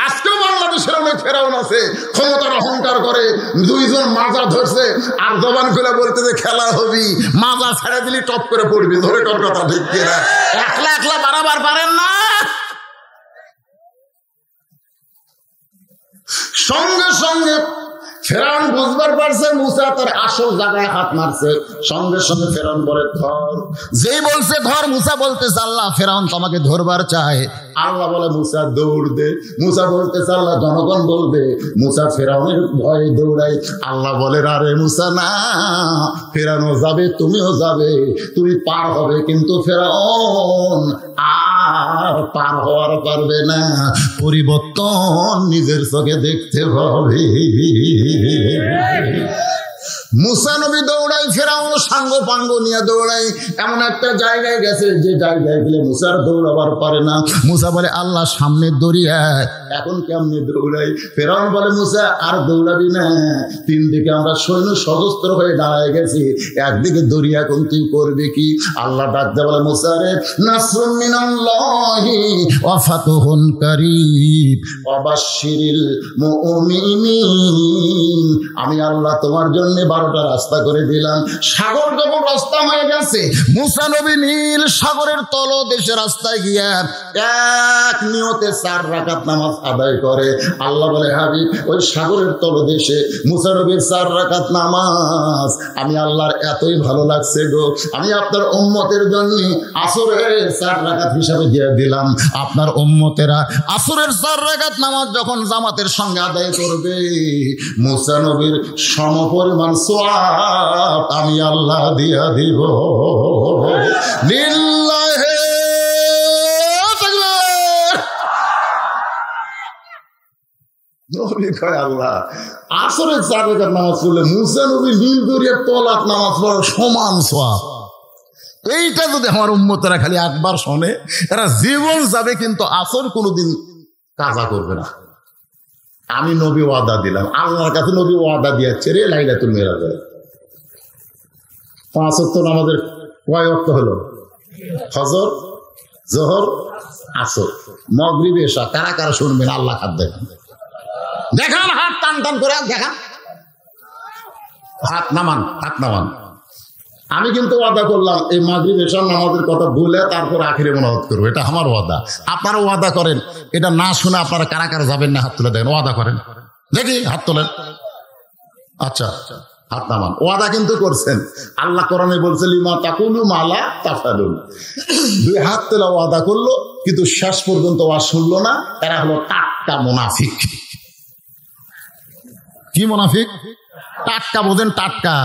আজকেও বাংলাদেশের অনেক ফেরাউন আছে ক্ষমতার অহংকার করে, দুইজন মাজা ধরছে আর জবান খুলে বলতেছে খেলা হবি, মাজা ছেড়ে দিলি টপ করে পড়বি, ধরে কর কথা ঠিক কিনা? একলা একলা বাড়াবার পারেন না। সঙ্গে সঙ্গে ফেরাউন বুঝবার পারছে মুসা তার আসল জায়গায় হাত মারছে, সঙ্গে সঙ্গে ফেরাউন বলে ধর, যেই বলছে ধর, মুসা বলতেছে আল্লাহ ফেরাউন তোমাকে ধরবার চায়। আল্লাহ বলে মুসা দৌড় দে, মুসা বলতেছে আল্লাহ জনগণ বলবে, মুসা ফেরাউনের ভয়ে দৌড়াই। আল্লাহ বলে আরে মুসা না, ফেরাউনও যাবে তুমিও যাবে, তুমি পার হবে, কিন্তু ফেরাউন আর পার হওয়ার পারবে না, পরিবর্তন নিজের চোখে দেখতে হবে। মুসা নবী দৌড়াই, ফেরাউন সাঙ্গ পাঙ্গ নিয়ে দৌড়াই, এমন একটা জায়গায় গেছে যে জায়গায় গেলে মুসার দৌড়াবার পারে না। মুসা বলে আল্লাহ সামনে দরিয়া, এখন কেমনে দৌড়াই? ফেরাউন বলে মুসা আর দৌড়াবি না, তিন দিকে আমরা সৈন্য সশস্ত্র হয়ে দাঁড়ায় গেছি, একদিকে দরিয়া, এখন তুই করবি কি? আল্লাহ ডাকতে বলে মুসা রে, নাসরুম মিনাল্লাহি ওয়া ফাতহুন কারীব ওয়া বাশশিরিল মুমিনিন, আমি আল্লাহ তোমার জন্য 12টা রাস্তা করে দিলাম। সাগর যখন রাস্তা হয়ে গেছে, মুসা নবী নীল সাগরের তলদেশে রাস্তায় গিয়া এক নিয়তে 4 রাকাত নামাজ আদায় করে। আল্লাহ বলে হাবিব ওই সাগরের তলদেশে মুসা নবীর 4 রাকাত নামাজ আমি আল্লাহর এতই ভালো লাগছে গো, আমি আপনার উম্মতের জন্য আসরের 4 রাকাত হিসাবে দিয়ে দিলাম। আপনার উম্মতেরা আসরের 4 রাকাত নামাজ যখন জামাতের সঙ্গে আদায় করবে, মুসা নবীর সমপরিমাণ সওয়াব আমি আল্লাহ দিয়া দিব। লিল্লাহি তাকবীর। নবী কয় আল্লাহ আসরের 4 রাকাত নামাজ পড়লে মুসা নবী নীল দরিয়ার তলাত নামাজ পড়ার সমান সওয়াব। এইটা যদি আমার উম্মতেরা খালি একবার শোনে, এরা জীবন যাবে কিন্তু আসর কোনোদিন কাজা করবে না। আমি নবী ওয়াদা দিলাম, আল্লাহর কাছে নবী ওয়াদা দিয়েছে রে লাইলাতুল মিরাজ। 5 ওয়াক্ত নামাজের কয় ওয়াক্ত হলো? ফজর, জোহর, আসর, মাগরিব, এশা। কারা কারা শুনবেন? আল্লাহ হাত দেখান, দেখান, হাত টান টান করে দেখান, হাত নামান, হাত নামান। আমি কিন্তু ওয়াদা করলাম এই মাগরিব এশার নামাজের কথা ভুলে তারপর আখিরে মোনাজাত করবো, এটা আমার ওয়াদা। আপনারা ওয়াদা করেন, এটা না শুনে আপনারা কারা কারা যাবেন না হাত তুলে দেখেন, ওয়াদা করেন দেখি, হাত তোলেন। আচ্ছা হাত নামান, ওয়াদা কিন্তু করছেন। আল্লাহ কোরআনে বলছে লিমা তাকুলু মালা তাফালুন। 2 হাত তোলা ওয়াদা করলো কিন্তু শেষ পর্যন্ত ওয়াজ শুনলো না। এরা হলো টাটকা মুনাফিক। কি মুনাফিক? টাটকা বোঝেন? টাটকা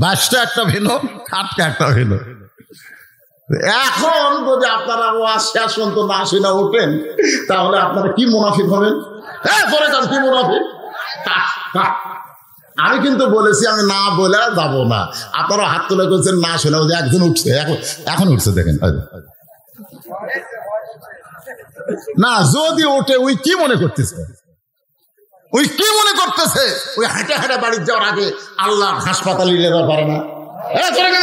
22টা একটা ভেনো, টাটকা একটা ভেনো। এখন যদি আপনারা ওয়াজ শেষ পর্যন্ত না শুনে ওঠেন, তাহলে আপনারা কি মুনাফিক হবেন? হ্যাঁ পরে কার কি মুনাফিক? আমি কিন্তু বলেছি আমি না বলে যাব না। আপনারা হাত তুলে করছেন না শুনে, ওই যে একজন উঠছে, এখন উঠছে দেখেন না। যদি ওঠে ওই কি মনে করতেছে? ওই কি মনে করতেছে? ওই হাঁটে হাঁটে বাড়ির যাওয়ার আগে আল্লাহ হাসপাতালে নিয়ে যাওয়া পারে না,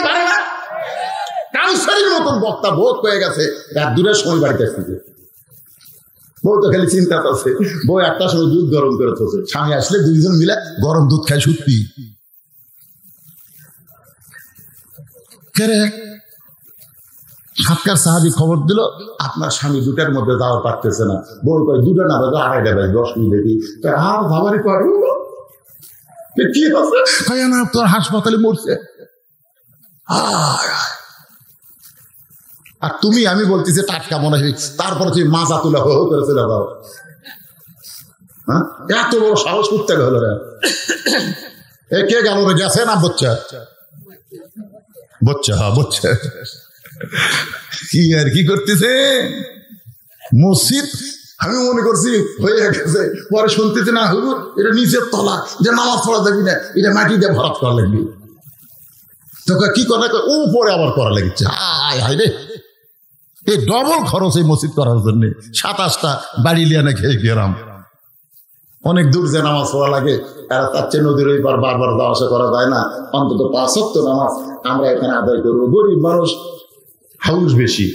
পারে না। ক্যান্সারের মতন বক্তা বোধ হয়ে গেছে, রাত 2টার সময় বাড়িতে আসছে। বউ তো খালি চিন্তা আছে, বউ 1টার সময় দুধ গরম করে থাকছে, স্বামী আসলে 2 জন মিলে গরম দুধ খায়। সত্যি সাতকার সাহাবী খবর দিল আপনার স্বামী 2টার মধ্যে যাওয়া পারতেছে না। বউ কয় 2টা না বাজে 2:30 বাজে, 10 মিনিট দেখি। আর ভাবারই করে কি আছে না, তোর হাসপাতালে মরছে। আর তুমি, আমি বলতেছি টাটকা মনে হয়, তারপরে তুমি মাজা তুলে হো করে চলে যাও। হ্যাঁ, এত বড় সাহস করতে গেল রে। এ কে গেল রে? গেছে না বাচ্চা? বাচ্চা, হ্যাঁ বাচ্চা। কি আর কি করতেছে মসজিদ? আমি মনে করছি হয়ে গেছে, পরে শুনতেছি না হুজুর এটা নিচের তলা, যে নামাজ পড়া যাবি না, এটা মাটি দিয়ে ভরাট করা লাগবে। তোকে কি করে উপরে আবার করা লেগেছে, হায় হায় রে, এই ডবল খরচ এই মসজিদ করার জন্য 27টা বাড়ি লিয়ানে খেয়ে গেলাম। অনেক দূর যে নামাজ পড়া লাগে, তারা তার চেয়ে নদীর ওই পার বারবার যাওয়া আসা করা যায় না, অন্তত 5 ওয়াক্ত নামাজ আমরা এখানে আদায় করবো। গরিব মানুষ, হাউস বেশি,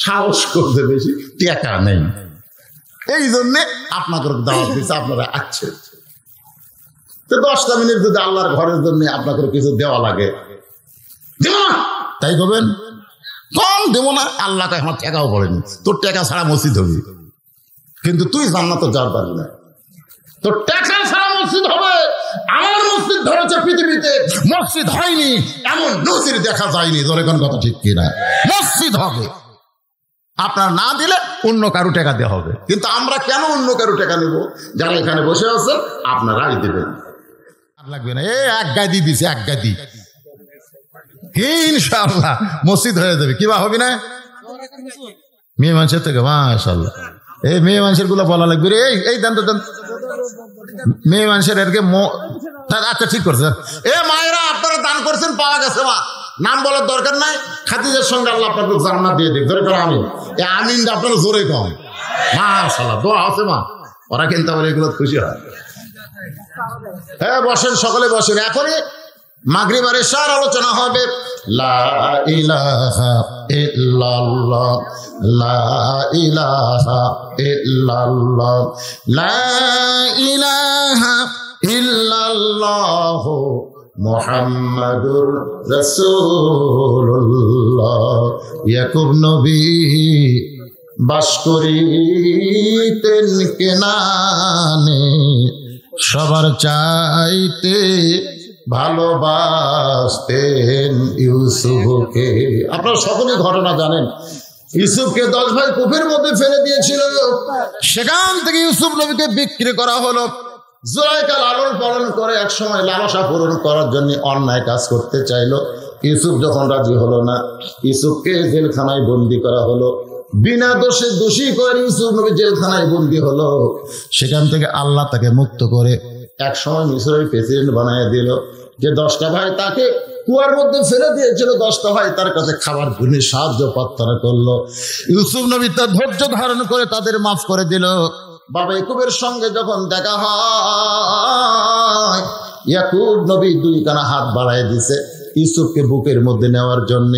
সাহস করতে বেশি, টাকা নেই, এই জন্যে আপনাদের দাওয়াত দিচ্ছে, আপনারা আসছেন। তো 10টা মিনিট যদি আল্লাহর ঘরের জন্য আপনাকে কিছু দেওয়া লাগে, দেব না তাই করবেন? কম দেবো না, আল্লাহকে আমার টাকাও পড়েনি, তোর টাকা ছাড়া মসজিদ হবে, কিন্তু তুই জান্নাত যাওয়ার পারবি না, তোর টাকা ছাড়া মসজিদ হবে। আমার মসজিদ ধরেছে পৃথিবীতে, মসজিদ হয়নি এমন নজির দেখা যায়নি। ধরে কোন কথা ঠিক কিনা? মসজিদ হবে, আপনার না দিলে অন্য কারো টাকা দেওয়া হবে। কিন্তু আমরা কেন অন্য কারো টাকা নেব? যারা এখানে বসে আছেন আপনারাই দেবেন, লাগবে না। এই এক গাদি দিছে, এক গাদি, ইনশাআল্লাহ মসজিদ হয়ে যাবে। কিবা হবে না? মেয়ে মানুষের থেকে মাশাআল্লাহ, এই মেয়ে মানুষের গুলো বলা লাগবে রে, এই দেন তো দেন, মেয়ে মানুষের এরকে আচ্ছা ঠিক করছে। এ মায়েরা আপনারা দান করছেন, পাওয়া গেছে, মা নাম বলার দরকার নাই, খাদিজার সঙ্গে আল্লাহ আপনাকে জান্নাত দিয়ে দিক। ধরে করে আমি আমিন আপনারা জোরে কম, মাশাআল্লাহ দোয়া আছে মা, ওরা কিন্তু আমার এগুলো খুশি হয়। হ্যাঁ বসেন, সকলে বসেন। এখনই মাগরিবের ইশার আলোচনা হবে। লা ইলাহা ইল্লাল্লাহ, লা ইলাহা ইল্লাল্লাহ, লা ইলাহা ইল্লাল্লাহ মুহাম্মাদুর রাসূলুল্লাহ। ইয়াকুব নবী বাস করিতেন কেনানে, সবার চাইতে ভালোবাসতেন ইউসুফকে। আপনারা সকলে ঘটনা জানেন, ইউসুফকে 10 ভাই কূপের মধ্যে ফেলে দিয়েছিল, সেখান থেকে ইউসুফ নবীকে বিক্রি করা হলো। জুলাইখা লালন পালন করে এক সময় লালসা পূরণ করার জন্য অন্যায় কাজ করতে চাইলো। ইউসুফ যখন রাজি হলো না, ইউসুফকে জেলখানায় বন্দী করা হলো। বিনা দোষে দোষী করে ইউসুফ নবী জেলখানায় বন্দী হলো। সেখান থেকে আল্লাহ তাকে মুক্ত করে এক সময় মিশরের প্রেসিডেন্ট বানিয়ে দিল। যে 10টা ভাই তাকে কুয়ার মধ্যে ফেলে দিয়েছিল, 10টা ভাই তার কাছে খাবার গুনে সাহায্য প্রার্থনা করলো। ইউসুফ নবী তার ধৈর্য ধারণ করে তাদের মাফ করে দিল। বাবা ইয়াকুবের সঙ্গে যখন দেখা হয়, ইয়াকুব নবী 2 হাত বাড়ায় দিছে ইউসুফকে বুকের মধ্যে নেওয়ার জন্য।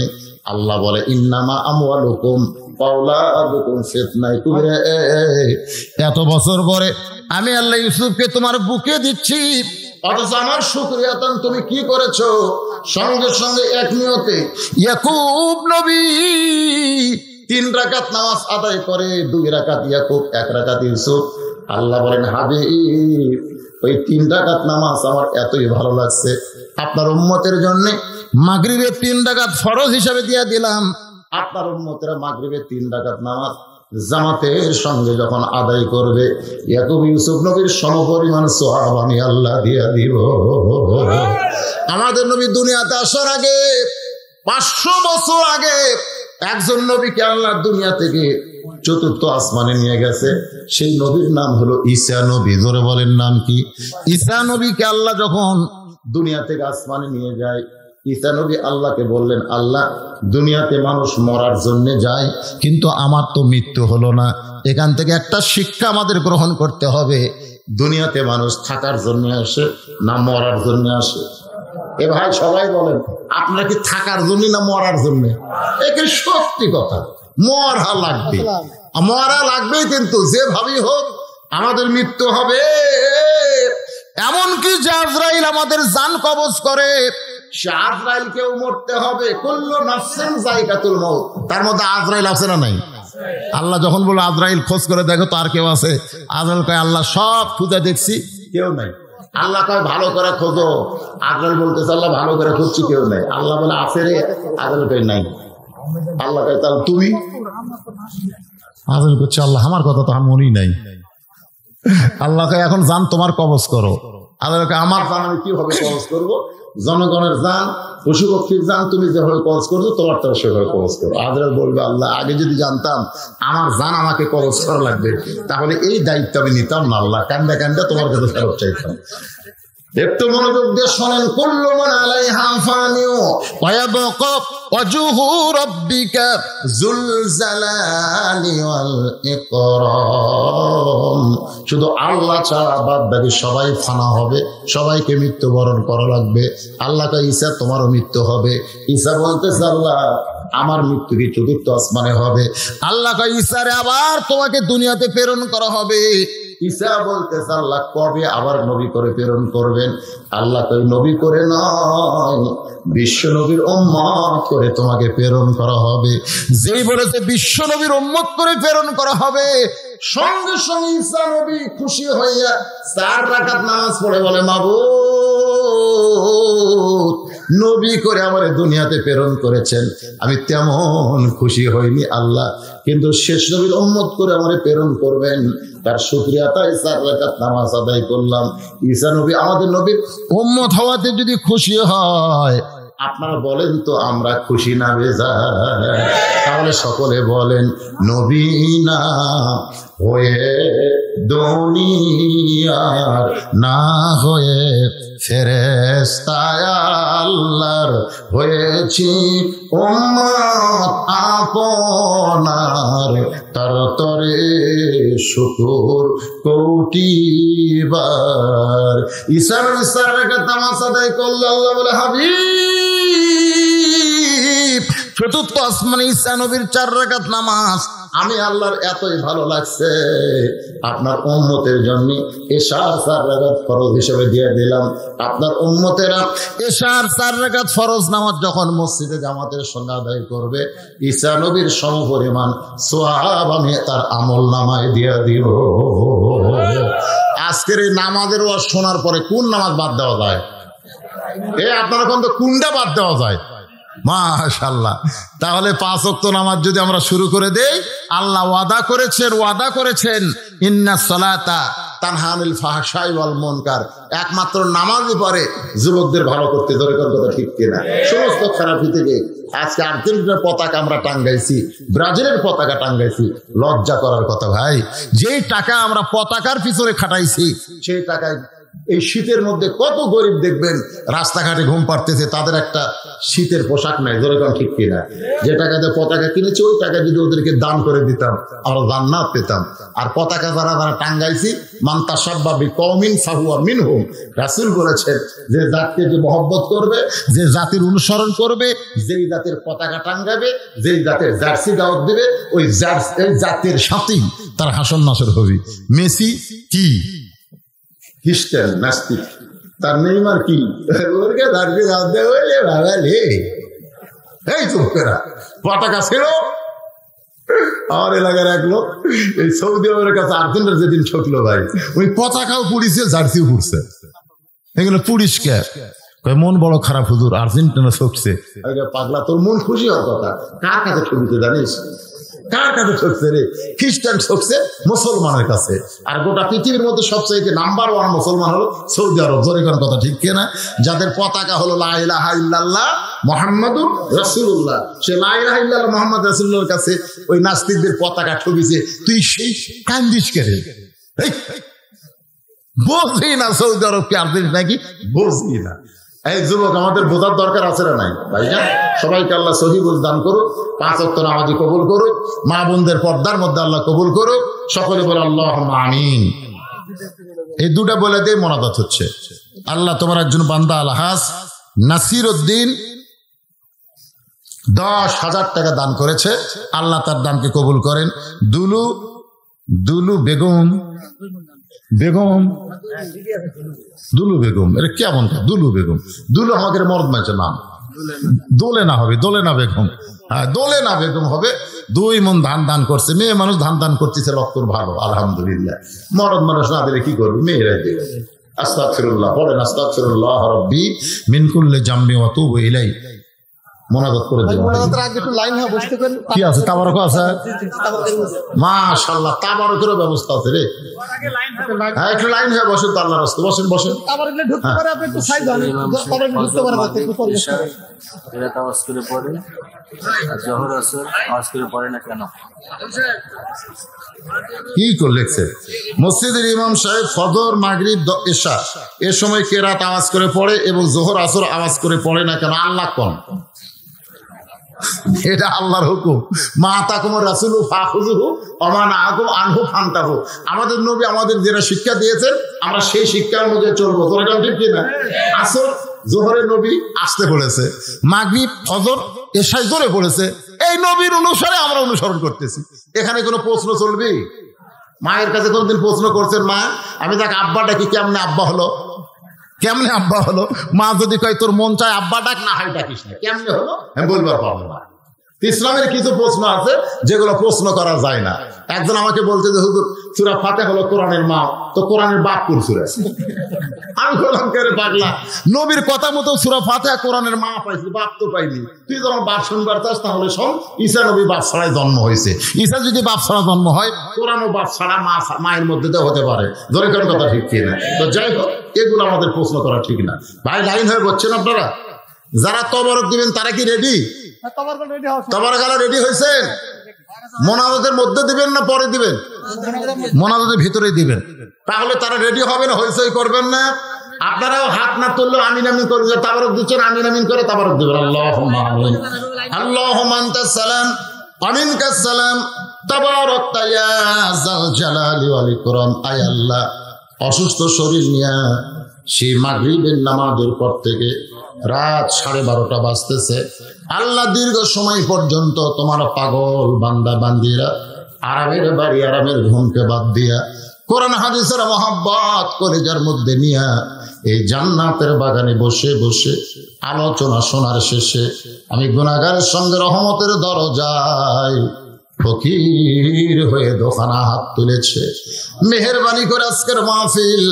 আল্লাহ বলে ইন্নামা আমওয়ালুকুম আওলাদুকুম ফিতনা। এত বছর পরে আমি আল্লাহ ইউসুফকে তোমার বুকে দিচ্ছি, অথচ আমার শুকরিয়া তুমি কি করেছো? সঙ্গে সঙ্গে এক নিয়তে ইয়াকুব নবী 3 রাকাত নামাজ আদায় করে, 2 রাকাত ইয়াকুব, 1 রাকাত ইউসুফ। আল্লাহ বলেন হাবিব, ওই 3 রাকাত নামাজ আমার এতই ভালো লাগছে, আপনার উম্মতের জন্য মাগরিবে 3 রাকাত ফরজ হিসাবে দিয়ে দিলাম। আপনার উম্মতেরা মাগরিবে 3 রাকাত নামাজ জামাতের সঙ্গে যখন আদায় করবে, ইয়াকুব ইউসুফ নবীর সমপরিমাণ সওয়াব আমি আল্লাহ দিয়া দিব। আমাদের নবী দুনিয়াতে আসার আগে 500 বছর আগে একজন নবীকে আল্লাহ দুনিয়া থেকে 4র্থ আসমানে নিয়ে গেছে। সেই নবীর নাম হলো ঈসা নবী। জোরে বলেন নাম কি? ঈসা নবীকে আল্লাহ যখন দুনিয়া থেকে আসমানে নিয়ে যায়, ঈসা নবী আল্লাহকে বললেন, আল্লাহ দুনিয়াতে মানুষ মরার জন্য যায়, কিন্তু আমার তো মৃত্যু হলো না, এখান থেকে একটা শিক্ষা আমাদের গ্রহণ করতে হবে। দুনিয়াতে মানুষ থাকার জন্য আসে না মরার জন্য আসে? এ ভাই সবাই বলেন, আপনারা কি থাকার জন্য না মরার জন্য? একে সত্যি কথা, মরা লাগবে, মরা লাগবেই, কিন্তু যেভাবেই হোক আমাদের মৃত্যু হবে। এমনকি যে আজরাইল আমাদের জান কবজ করে, সে আজরাইলকেও মরতে হবে। কুল্লু নাফসিন যায়কাতুল মাউত, তার মধ্যে আজরাইল আছে না নাই? আল্লাহ যখন বলে আজরাইল খোঁজ করে দেখো তো আর কেউ আছে? আজরাইল কয় আল্লাহ সব খুঁজে দেখছি, কেউ নাই। আল্লাহ কয় ভালো করে খোঁজো, আজরাইল বলতেছে আল্লাহ ভালো করে খুঁজছি, কেউ নাই। আল্লাহ বলে আছে রে, আজরাইল কয় নাই। আল্লাহ কয় তাহলে তুমি? আজরাইল করছে আল্লাহ আমার কথা তো মনেই নাই। আল্লাহ কয় এখন জান তোমার কবজ করো। আল্লাহ কয় আমার জান আমি কিভাবে কবজ করবো? জনগণের জান, পশু পক্ষীর জান তুমি যেভাবে কবজ করছো তোমার তো সেভাবে কবজ করো। আজরাইল বলবে আল্লাহ আগে যদি জানতাম আমার জান আমাকে কবজ করা লাগবে, তাহলে এই দায়িত্ব আমি নিতাম না। আল্লাহ কান্দা কান্দা তোমার কাছে ফেরত চাইতাম। একটু মনোযোগ দিয়ে শোনেন, কুল্লু মান আলাইহা ফানিউ ওয়া ইয়াবকা ওয়াজহু রাব্বিকা যুল জালালি ওয়াল ইকরাম। শুধু আল্লাহ ছাড়া বাদ বাকি সবাই ফানা হবে, সবাইকে মৃত্যুবরণ করা লাগবে। আল্লাহ কয় ঈসা তোমারও মৃত্যু হবে। ঈসা বলতেছে আল্লাহ আমার মৃত্যু কি চতুর্থ আসমানে হবে? আল্লাহ কয় ঈসা রে আবার তোমাকে দুনিয়াতে প্রেরণ করা হবে। ঈসা বলতেছে আল্লাহ কবে আবার নবী করে প্রেরণ করবেন? আল্লাহ কই নবী করে নয়, বিশ্ব নবীর উম্মত করে তোমাকে প্রেরণ করা হবে। যেই বলেছে বিশ্ব নবীর উম্মত করে প্রেরণ করা হবে, সঙ্গে সঙ্গে ঈসা নবী খুশি হইয়া 4 রাকাত নামাজ পড়ে বলে মাবুদ নবী করে আমার দুনিয়াতে প্রেরণ করেছেন, আমি তেমন খুশি হইনি আল্লাহ, কিন্তু শেষ নবীর উম্মত করে আমারে প্রেরণ করবেন, তার শুকরিয়া তাই 4 রাকাত নামাজ আদায় করলাম। ঈসা নবী আমাদের নবীর উম্মত হওয়াতে যদি খুশি হয়, আপনারা বলেন তো আমরা খুশি না বেজার? তাহলে সকলে বলেন নবী না হয়ে দুনিয়ার না হয়ে ফেরেশতা আল্লাহর হয়েছি উম্মত আপনার, তার তরে শুকর কোটিবার। ঈসা নবী 4 রাকাত নামাজ আদায় করলে আল্লাহ বলে হাবিব চতুর্থ আসমানে ঈসা নবীর 4 রাকাত নামাজ আমি আল্লাহর এতই ভালো লাগছে, আপনার উম্মতের জন্য এশার 4 রাকাত ফরজ হিসেবে দিয়ে দিলাম। আপনার উম্মতেরা এশার 4 রাকাত ফরজ নামাজ যখন মসজিদে জামাতের সঙ্গে আদায় করবে, ঈসা নবীর সমপরিমাণ সওয়াব আমি তার আমল নামায় দিয়ে দিব। আজকের এই নামাজের ওয়াজ শোনার পরে কোন নামাজ বাদ দেওয়া যায়? আপনারা কোন তো কোনটা বাদ দেওয়া যায়? মাশাআল্লাহ। তাহলে 5 ওয়াক্ত নামাজ যদি আমরা শুরু করে দেই, আল্লাহ ওয়াদা করেছেন ইন্নাস সালাতা তানহা আনিল ফাহশাই ওয়াল মুনকার, একমাত্র নামাজই পারে যুবকদের ভালো করতে। ধরে কোন কথা ঠিক কিনা? সমস্ত খারাপি থেকে আজকে আর্জেন্টিনার পতাকা আমরা টাঙ্গাইছি, ব্রাজিলের পতাকা টাঙ্গাইছি, লজ্জা করার কথা ভাই। যেই টাকা আমরা পতাকার পিছনে খাটাইছি, সেই টাকায় এই শীতের মধ্যে কত গরিব দেখবেন রাস্তাঘাটে ঘুম পাড়তেছে, তাদের একটা শীতের পোশাক নাই। ধরে কোন ঠিক কিনা? যে টাকাতে পতাকা কিনেছি ওই টাকা যদি ওদেরকে দান করে দিতাম আমরা জান্নাত পেতাম। আর পতাকা যারা টাঙ্গাইছি মান তাশাব্বা বিকওমিন ফাহুয়া মিনহুম, রাসূল বলেছেন যে জাতকে যে মহব্বত করবে, যে জাতির অনুসরণ করবে, যেই জাতের পতাকা টাঙ্গাবে, যেই জাতের জার্সি দাওয়াত দিবে, ওই জাতের সাথেই তার হাসন নাসর হবে। মেসি কি খ্রিস্টান নাস্তিক, তার নেইমার কি ওরকে জার্সি দাওয়াত দেবে বাবা লে। এই চোখেরা পতাকা ছিল। আমার এলাকার এক লোক এই সৌদি আরবের কাছে আর্জেন্টিনার যেদিন ঠকলো ভাই, ওই পতাকাও পুড়িছে জার্সিও পুড়ছে। এগুলো পুড়িস কে? মন বড় খারাপ হুজুর, আর্জেন্টিনা ঠকছে। পাগলা তোর মন খুশি হওয়ার কথা, কার কাছে ঠকছে জানিস? কার কাছে ঠকছে রে? খ্রিস্টান ঠকছে মুসলমানের কাছে। আর গোটা পৃথিবীর মধ্যে সবচেয়ে নাম্বার 1 মুসলমান হলো সৌদি আরব। জোরে কোন কথা ঠিক কিনা? যাদের পতাকা হলো লা ইলাহা ইল্লাল্লাহ মুহাম্মাদুর রাসূলুল্লাহ, সে লা ইলাহা ইল্লাল্লাহ মুহাম্মদ রাসূলুল্লাহর কাছে ওই নাস্তিকদের পতাকা ঠকিছে। তুই সেই কান্দিস কে রে? বুঝি না সৌদি আরব কি আর্জেন্টিনা নাকি? বুঝি না। এই যুবক আমাদের বোঝার দরকার আছে না নাই ভাইজান? সবাইকে আল্লাহ সহি বুঝ দান করুক, 5 ওয়াক্ত নামাজি কবুল করুক, মা বোনদের পর্দার মধ্যে আল্লাহ কবুল করুক। সকলে বলে আল্লাহুম্মা আমিন। এই দুটা বলে দিয়ে মোনাজাত হচ্ছে। আল্লাহ তোমার একজন বান্দা আলহাজ নাসির উদ্দিন 10,000 টাকা দান করেছে, আল্লাহ তার দানকে কবুল করেন। দুলু বেগম, এটা কেমন? দুলু বেগম, দুলু আমাদের মরদ মাইছে নাম, দোলেনা বেগম। হ্যাঁ, দোলেনা বেগম হবে। 2 মণ ধান দান করছে। মেয়ে মানুষ ধান দান করতেছে, রক্তর ভালো আলহামদুলিল্লাহ। মরদ মানুষ না দিলে কি করবে? মেয়েরাই দেবে। আস্তাগফিরুল্লাহ পড়েন, আস্তাগফিরুল্লাহ রাব্বি মিন কুল্লি জামবি ওয়া তুবু ইলাইহি। মোনাজাত করে দিলাম। কি আছে? তাবারক আছে, মাশাআল্লাহ, তাবারকেরও ব্যবস্থা আছে রে। হ্যাঁ, একটু লাইন হয়ে বসেন তো আল্লাহর রাস্তায়, বসেন বসেন। কি করলেছে মসজিদের ইমাম সাহেব ফজর, মাগরিব, এশা এ সময় কেরাত আওয়াজ করে পড়ে এবং জোহর আসর আওয়াজ করে পড়ে না কেন? আল্লাহ কোন? এটা আল্লাহর হুকুম। মা তাকুমুর রাসূলু ফাখুযুহু ওয়া মা নাহাকুম আনহু ফান্তাহু। আমাদের নবী আমাদের যেটা শিক্ষা দিয়েছেন আমরা সেই শিক্ষা অনুযায়ী চলবো। তোরা ঠিক কিনা? আসর জোহরে নবী আসতে বলেছে, মাগরিব ফজর এশায় জোরে পড়েছে, এই নবীর অনুসারে আমরা অনুসরণ করতেছি। এখানে কোনো প্রশ্ন চলবে? মায়ের কাছে কোনদিন প্রশ্ন করছেন, মা আমি তাকে আব্বা ডাকি, কেমনে আব্বা হলো? কেমনে আব্বা হলো? মা যদি কয় তোর মন চায় আব্বা ডাক, না হয় ডাকিস না, কেমনে হলো আমি বলবার পারবো না। ইসলামের কিছু প্রশ্ন আছে যেগুলো প্রশ্ন করা যায় না। একজন আমাকে বলছে যে হুজুর সূরা ফাতিহা হলো কোরআনের মা, তো কোরআনের বাপ কোন সূরা? আমি বললাম করে পাগলা, নবীর কথা মতো সূরা ফাতিহা কোরআনের মা পাইছি, বাপ তো পাইনি। তুই যখন বাপ শুনবার চাস তাহলে শোন, ঈসা নবী বাপ ছাড়াই জন্ম হয়েছে। ঈসা যদি বাপ ছাড়া জন্ম হয়, কোরআনও বাপ ছাড়া মায়ের মধ্যে তো হতে পারে। ধরে কোন কথা ঠিক কিনা? তো যাই হোক, এগুলো আমাদের প্রশ্ন করা ঠিক না। ভাই লাইন হয়ে বলছেন আপনারা? যারা তবরক দিবেন তারা কি রেডি? তবরক আলা রেডি হয়েছেন? মোনাজাতের মধ্যে দিবেন না পরে দিবেন? মোনাজাতের ভিতরে দিবেন। তাহলে তারা রেডি হবে না, হইচই করবেন না। আপনারাও হাত না তুললেও আমিন আমিন করবেন। তাবারক দিচ্ছেন, আমিন আমিন করে তাবারক দিবেন। আল্লাহুম্মা আমিন, আল্লাহুম্মা আনতাস সালাম ওয়া মিনকাস সালাম, তাবারাকতা ইয়া যাল জালালি ওয়াল ইকরাম। আয় আল্লাহ, অসুস্থ শরীর নিয়ে সেই মাগরিবের নামাজের পর থেকে রাত 12:30 বাজতেছে, আল্লাহ দীর্ঘ সময় পর্যন্ত তোমার পাগল বান্দা বান্দিরা আরামের বাড়ি আরামের ঘুমকে বাদ দিয়া কোরআন হাদিসের মহব্বত করে যার মধ্যে নিয়া এই জান্নাতের বাগানে বসে বসে আলোচনা শোনার শেষে আমি গুনাহগারের সঙ্গে রহমতের দরজায় ফকির হয়ে দোকানা হাত তুলেছে। মেহেরবানি করে আজকের মাহফিল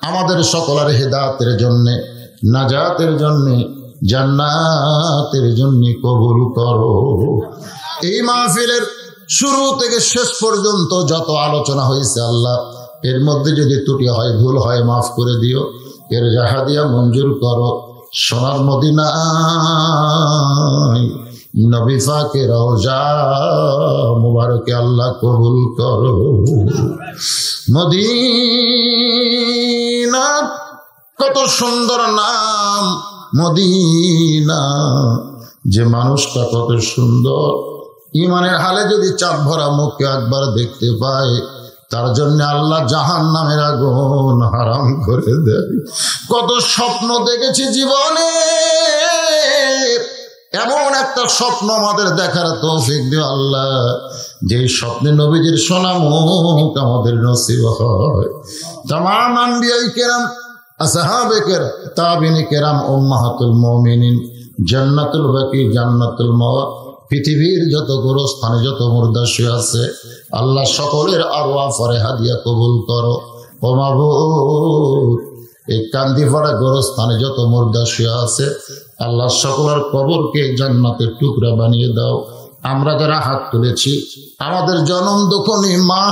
আমাদের সকলের হেদায়েতের জন্য, নাজাতের জন্য, জান্নাতের জন্য কবুল করো। এই মাহফিলের শুরু থেকে শেষ পর্যন্ত যত আলোচনা হয়েছে আল্লাহ, এর মধ্যে যদি ত্রুটি হয়, ভুল হয়, মাফ করে দিও। এর জাহাদিয়া মঞ্জুর করো। সোনার মদিনায় নবী পাকের রওজা মুবারকে আল্লাহ কবুল করো। মদিনা কত সুন্দর নাম, মদিনা যে মানুষটা কত সুন্দর, ইমানের হালে যদি চাঁদ ভরা মুখে একবার দেখতে পায়, তার জন্য আল্লাহ জাহান্নামের আগুন হারাম করে দেয়। কত স্বপ্ন দেখেছি জীবনে, এমন একটা স্বপ্ন আমাদের দেখার তৌফিক দিও আল্লাহ, যে স্বপ্নে নবীজির সোনা মুখ আমাদের নসিব হয়। তামাম আম্বিয়ায়ে কেরাম, আসহাবে কেরাম, তাবিঈনে কেরাম, উম্মাহাতুল মুমিনিন, জান্নাতুল বাকি, জান্নাতুল মাওয়া, পৃথিবীর যত গোরস্থানে যত মুর্দা শুয়ে আছে আল্লাহ সকলের আরওয়াহ ফরেহা দিয়া কবুল করো। ও মাবুদ, এই কান্দিপাড়া গোরস্থানে যত মুর্দা শুয়ে আছে আল্লাহ সকলের কবরকে জান্নাতের টুকরা বানিয়ে দাও। আমরা যারা হাত তুলেছি, আমাদের জনম দুঃখনী মা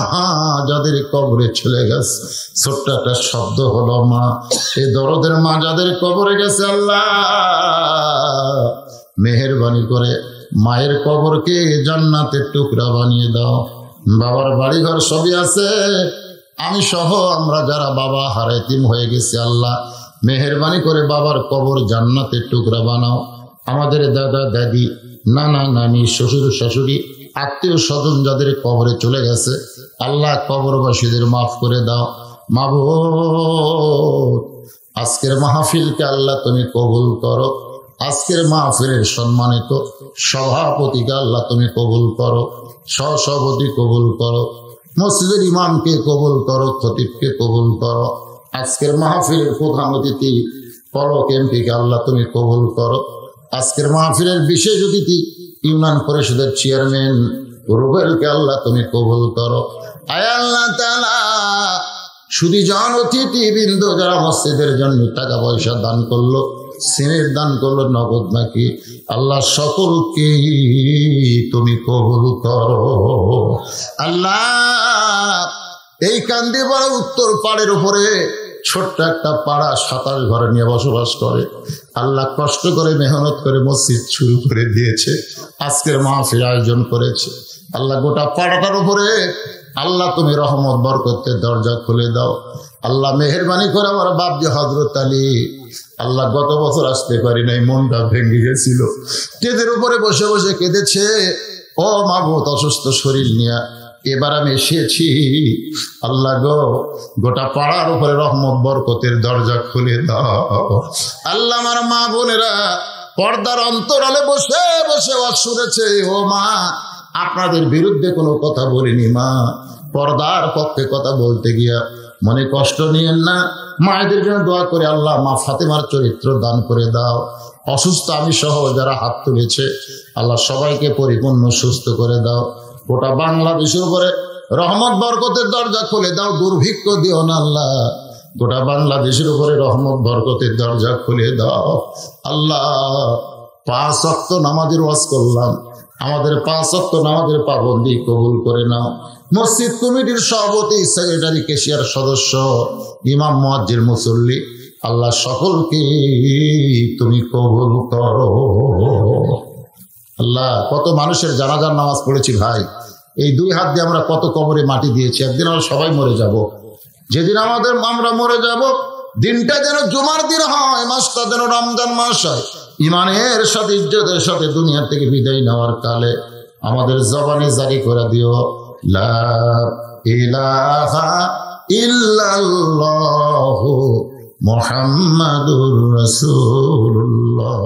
যাদের কবরে চলে গেছে, ছোট্ট একটা শব্দ হলো মা, এই দরদের মা যাদের কবরে গেছে আল্লাহ মেহেরবানি করে মায়ের কবরকে জান্নাতের টুকরা বানিয়ে দাও। বাবার বাড়িঘর সবই আছে, আমি সহ আমরা যারা বাবা হারাইতিম হয়ে গেছি আল্লাহ মেহেরবানি করে বাবার কবর জান্নাতের টুকরা বানাও। আমাদের দাদা দাদি, নানা নানি, শ্বশুর শাশুড়ি, আত্মীয় স্বজন যাদের কবরে চলে গেছে আল্লাহ কবরবাসীদের মাফ করে দাও। মাবুদ, আজকের মাহফিলকে আল্লাহ তুমি কবুল করো। আজকের মাহফিলের সম্মানিত সভাপতিকে আল্লাহ তুমি কবুল করো, সহসভাপতি কবুল করো, মসজিদের ইমামকে কবুল করো, খতিবকে কবুল করো। আজকের মাহফিলের প্রধান অতিথি পলক এমপিকে আল্লাহ তুমি কবুল করো। আজকের মাহফিলের বিশেষ অতিথি ইউনিয়ন পরিষদের চেয়ারম্যান রুবেলকে আল্লাহ তুমি কবুল করো। আয় আল্লাহ তাআলা, সুধীজন অতিথি বৃন্দ যারা মসজিদের জন্য টাকা পয়সা দান করলো, সিনের দান করলো নগদ নাকি? আল্লাহ সকলকে তুমি কবুল করো। আল্লাহ এই কান্দিপাড়া উত্তর পাড়ের উপরে ছোট্ট একটা পাড়া 27 ঘরে নিয়ে বসবাস করে। আল্লাহ কষ্ট করে মেহনত করে মসজিদ শুরু করে দিয়েছে, আজকের মাহফিল আয়োজন করেছে। আল্লাহ গোটা পাড়াটার উপরে আল্লাহ তুমি রহমত বরকতের দরজা খুলে দাও। আল্লাহ মেহেরবানি করে আমার বাপ যে হযরত আলী, আল্লাহ গত বছর আসতে পারি নাই, মনটা ভেঙে গেছিল, কেদের উপরে বসে বসে কেঁদেছে। ও মাবুদ, অসুস্থ শরীর নিয়ে এবার আমি এসেছি। আল্লাহ গো, গোটা পাড়ার উপরে রহমত বরকতের দরজা খুলে দাও। আল্লাহ আমার মা বোনেরা পর্দার অন্তরালে বসে বসে ওয়াজ শুনেছে। ও মা, আপনাদের বিরুদ্ধে কোনো কথা বলিনি মা, পর্দার পক্ষে কথা বলতে গিয়া মনে কষ্ট নিয়েন না। মায়েদের জন্য দোয়া করে আল্লাহ মা ফাতেমার চরিত্র দান করে দাও। অসুস্থ আমি সহ যারা হাত তুলেছে আল্লাহ সবাইকে পরিপূর্ণ সুস্থ করে দাও। গোটা বাংলাদেশের উপরে রহমত বরকতের দরজা খুলে দাও, দুর্ভিক্ষ দিও না আল্লাহ। গোটা বাংলাদেশের উপরে রহমত বরকতের দরজা খুলে দাও আল্লাহ। 5 ওয়াক্ত নামাজের ওয়াজ করলাম, আমাদের 5 ওয়াক্ত নামাজের পাবন্দি কবুল করে নাও। মসজিদ কমিটির সভাপতি, সেক্রেটারি, কেশিয়ার সদস্য, ইমাম, মুয়াজ্জিন, মুসল্লি, আল্লাহ সকলকে তুমি কবুল করো। আল্লাহ কত মানুষের জানাজার নামাজ পড়েছি ভাই, এই 2 হাত দিয়ে আমরা কত কবরে মাটি দিয়েছি। একদিন আমরা সবাই মরে যাব। যেদিন আমরা মরে যাব, দিনটা যেন জুমার দিন হয়, মাসটা যেন রমজান মাস হয়। ইমানের সাথে ইজ্জতের সাথে দুনিয়া থেকে বিদায় নেওয়ার কালে আমাদের জবানে জারি করে দিও, লা ইলাহা ইল্লাল্লাহু মুহাম্মাদুর রাসূলুল্লাহ।